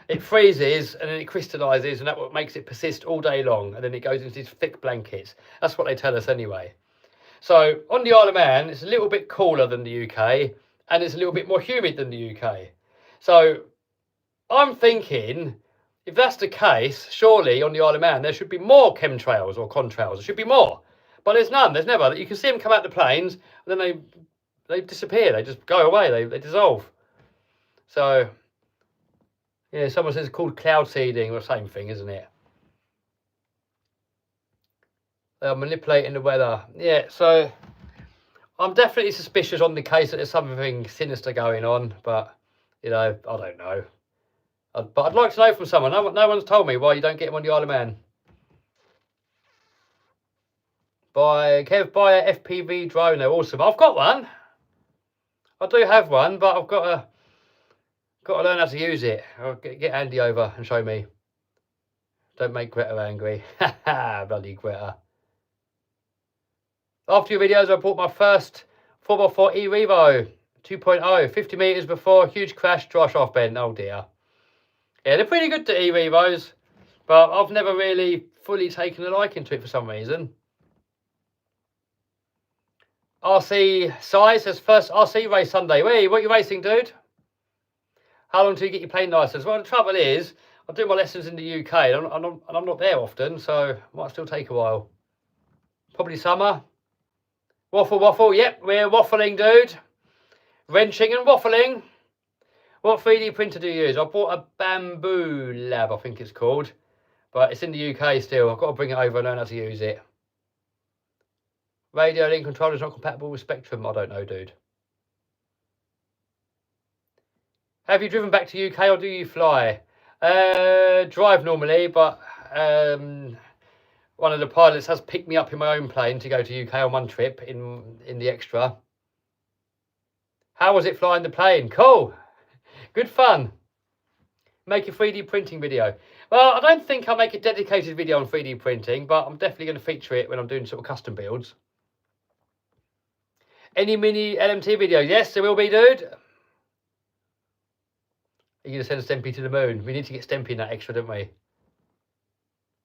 it freezes and then it crystallizes, and that's what makes it persist all day long, and then it goes into these thick blankets. That's what they tell us anyway. So on the Isle of Man, it's a little bit cooler than the UK, and it's a little bit more humid than the UK. So I'm thinking, if that's the case, surely on the Isle of Man there should be more chemtrails or contrails. There should be more, but there's none. There's never. You can see them come out the planes, and then they disappear. They just go away. They dissolve. So yeah, someone says it's called cloud seeding, or the same thing, isn't it? They're manipulating the weather. Yeah, so I'm definitely suspicious on the case that there's something sinister going on, but, you know, I don't know. But I'd like to know from someone. No one's told me why you don't get them on the Isle of Man. Kev, buy a FPV drone. They're awesome. I've got one. I do have one, but I've got to learn how to use it. I'll get Andy over and show me. Don't make Greta angry. Haha, bloody Greta. After your videos, I bought my first 4x4 E-Revo 2.0, 50 metres before, huge crash, dry shaft bend. Oh dear. Yeah, they're pretty good, the E-Revos, but I've never really fully taken a liking to it for some reason. RC Size says, first RC race Sunday. Wait, what are you racing, dude? How long till you get your plane licence? Well, the trouble is, I do my lessons in the UK, and I'm not there often, so it might still take a while. Probably summer. Waffle, yep, we're waffling, dude. Wrenching and waffling. What 3D printer do you use? I bought a Bamboo Lab, I think it's called, but it's in the UK still. I've got to bring it over and learn how to use it. Radio link controller is not compatible with Spectrum. I don't know, dude. Have you driven back to UK or do you fly? Drive normally, but one of the pilots has picked me up in my own plane to go to UK on one trip in the extra. How was it flying the plane? Cool. Good fun. Make a 3D printing video. Well, I don't think I'll make a dedicated video on 3D printing, but I'm definitely going to feature it when I'm doing sort of custom builds. Any mini LMT videos? Yes, there will be, dude. Are you going to send Stempy to the moon? We need to get Stempy in that extra, don't we?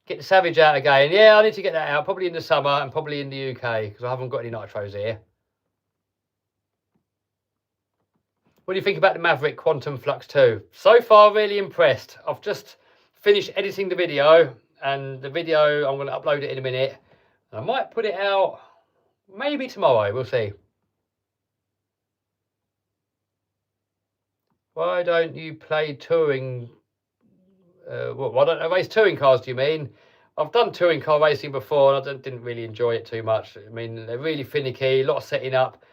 Get the Savage out again. Yeah, I need to get that out. Probably in the summer and probably in the UK, because I haven't got any nitros here. What do you think about the Maverick Quantum Flux 2? So far, really impressed. I've just finished editing the video, and the video, I'm going to upload it in a minute. I might put it out maybe tomorrow. We'll see. Why don't you play touring? Why don't I race touring cars, do you mean? I've done touring car racing before, and I didn't really enjoy it too much. I mean, they're really finicky, a lot of setting up.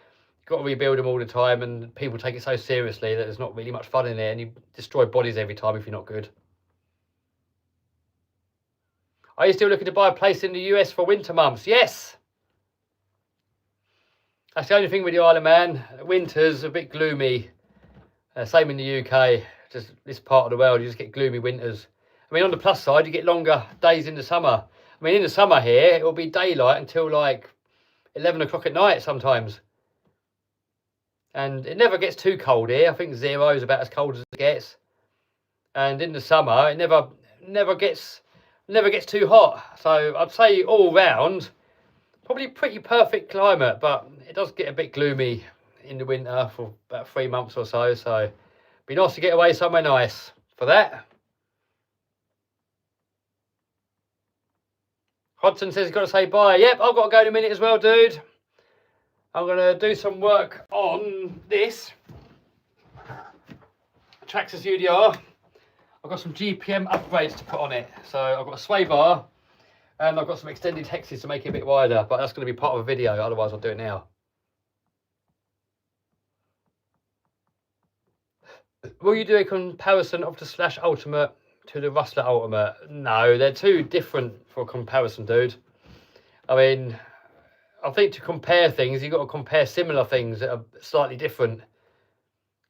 You've got to rebuild them all the time, and people take it so seriously that there's not really much fun in there, and you destroy bodies every time if you're not good. Are you still looking to buy a place in the US for winter months? Yes! That's the only thing with the Isle of Man. Winter's a bit gloomy. Same in the UK. Just this part of the world, you just get gloomy winters. I mean, on the plus side, you get longer days in the summer. I mean, in the summer here, it will be daylight until like 11 o'clock at night sometimes. And it never gets too cold here. I think 0 is about as cold as it gets. And in the summer, it never gets too hot. So I'd say all round, probably pretty perfect climate, but it does get a bit gloomy in the winter for about 3 months or so. So it'd be nice to get away somewhere nice for that. Hodson says he's got to say bye. Yep, I've got to go in a minute as well, dude. I'm going to do some work on this. Traxxas UDR. I've got some GPM upgrades to put on it. So I've got a sway bar and I've got some extended hexes to make it a bit wider, but that's going to be part of a video, otherwise I'll do it now. Will you do a comparison of the Slash Ultimate to the Rustler Ultimate? No, they're too different for a comparison, dude. I mean, I think to compare things, you've got to compare similar things that are slightly different.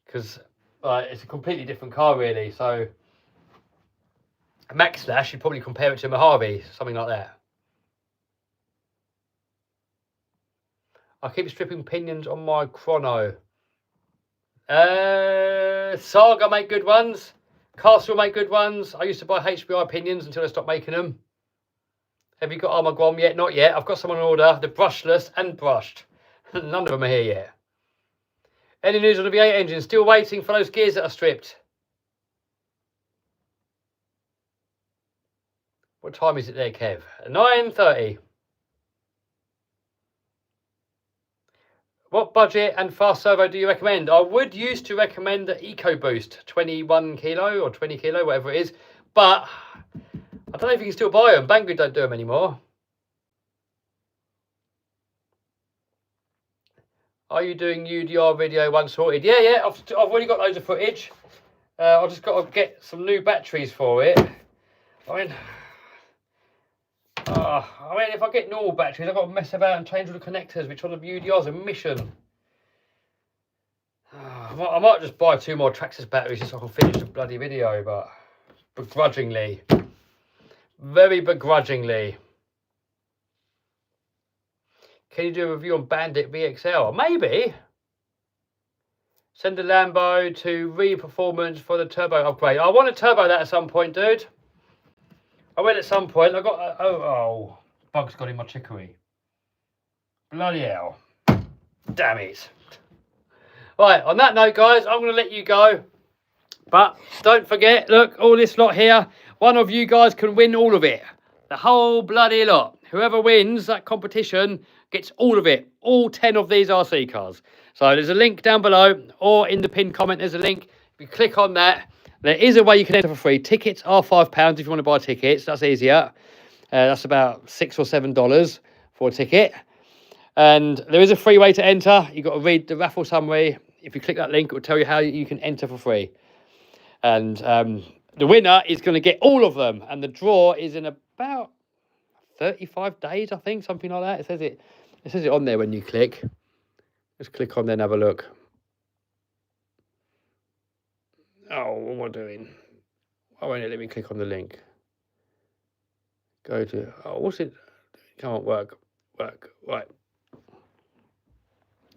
Because it's a completely different car, really. So, a Max Slash, you'd probably compare it to a Mojave, something like that. I keep stripping pinions on my chrono. Saga make good ones. Castle make good ones. I used to buy HBI pinions until I stopped making them. Have you got Armaguam yet? Not yet. I've got some on order. They're brushless and brushed. None of them are here yet. Any news on the V8 engine? Still waiting for those gears that are stripped. What time is it there, Kev? 9:30. What budget and fast servo do you recommend? I would used to recommend the EcoBoost 21 kilo or 20 kilo, whatever it is. But I don't know if you can still buy them. Banggood don't do them anymore. Are you doing UDR video once sorted? Yeah. I've already got loads of footage. I've just got to get some new batteries for it. I mean, if I get normal batteries, I've got to mess about and change all the connectors, which on the UDR's a mission. I might just buy 2 more Traxxas batteries just so I can finish the bloody video, but begrudgingly. Very begrudgingly. Can you do a review on Bandit VXL? Maybe. Send a Lambo to re-performance for the turbo upgrade. I want to turbo that at some point, dude. I will at some point. I got bugs got in my chicory. Bloody hell. Damn it. Right, on that note, guys, I'm going to let you go. But don't forget, look, all this lot here, one of you guys can win all of it. The whole bloody lot. Whoever wins that competition gets all of it. All 10 of these RC cars. So there's a link down below, or in the pinned comment there's a link. If you click on that, there is a way you can enter for free. Tickets are £5 if you want to buy tickets. That's easier. That's about $6 or $7 for a ticket. And there is a free way to enter. You've got to read the raffle summary. If you click that link, it will tell you how you can enter for free. And the winner is going to get all of them. And the draw is in about 35 days, I think, something like that. It says it on there when you click. Just click on there and have a look. Oh, what am I doing? Why won't it let me click on the link? Go to, what's it? Come on, work, right.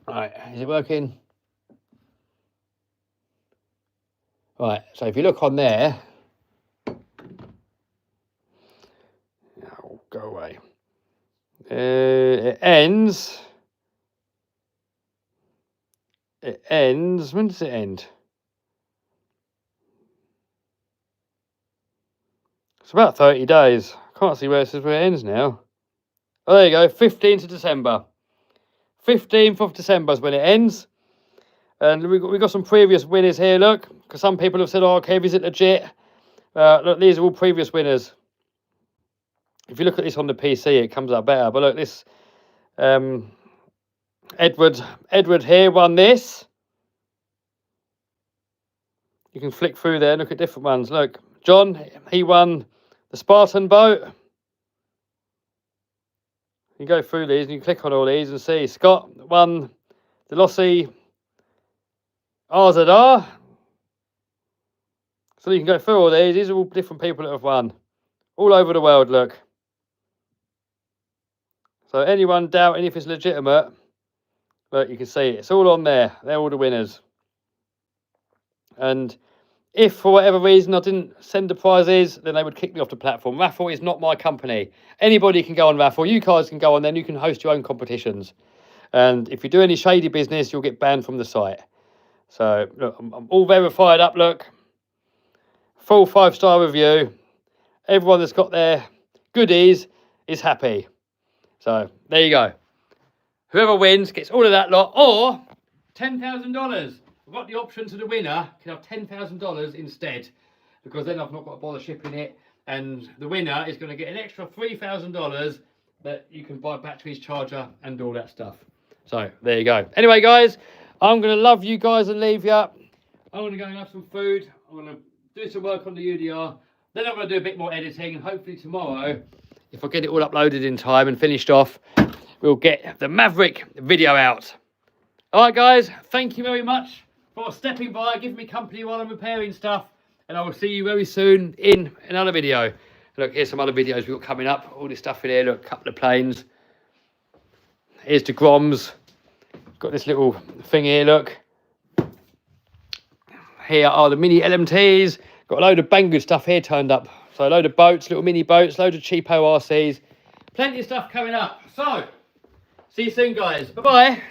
Right, is it working? Right, so if you look on there, go away. It ends, when does it end? It's about 30 days. Can't see where it says where it ends now. Oh, there you go, 15th of December. 15th of December is when it ends. And we got some previous winners here, look. Because some people have said, oh, Kev, is it legit? Look, these are all previous winners. If you look at this on the PC, it comes out better. But look, this Edward here won this. You can flick through there and look at different ones. Look, John, he won the Spartan boat. You go through these and you click on all these and see. Scott won the Lossy RZR. So you can go through all these. These are all different people that have won. All over the world, look. So anyone doubting if it's legitimate, look, you can see it. It's all on there. They're all the winners. And if for whatever reason I didn't send the prizes, then they would kick me off the platform. Raffle is not my company. Anybody can go on Raffle. You guys can go on, then you can host your own competitions. And if you do any shady business, you'll get banned from the site. So look, I'm all verified up, look. Full 5-star review. Everyone that's got their goodies is happy. So there you go. Whoever wins gets all of that lot, or $10,000. I've got the option to the winner can have $10,000 instead, because then I've not got to bother shipping it, and the winner is going to get an extra $3,000 that you can buy batteries, charger, and all that stuff. So there you go. Anyway, guys, I'm going to love you guys and leave you. I'm going to go and have some food. I'm going to do some work on the UDR. Then I'm going to do a bit more editing, and hopefully tomorrow, if I get it all uploaded in time and finished off, we'll get the Maverick video out. All right, guys, thank you very much for stepping by, giving me company while I'm repairing stuff, and I will see you very soon in another video. Look, here's some other videos we've got coming up. All this stuff in here. Look, a couple of planes. Here's the Groms. Got this little thing here, look. Here are the mini LMTs. Got a load of bang good stuff here turned up. So a load of boats, little mini boats, load of cheapo RCs. Plenty of stuff coming up. So, see you soon, guys. Bye-bye.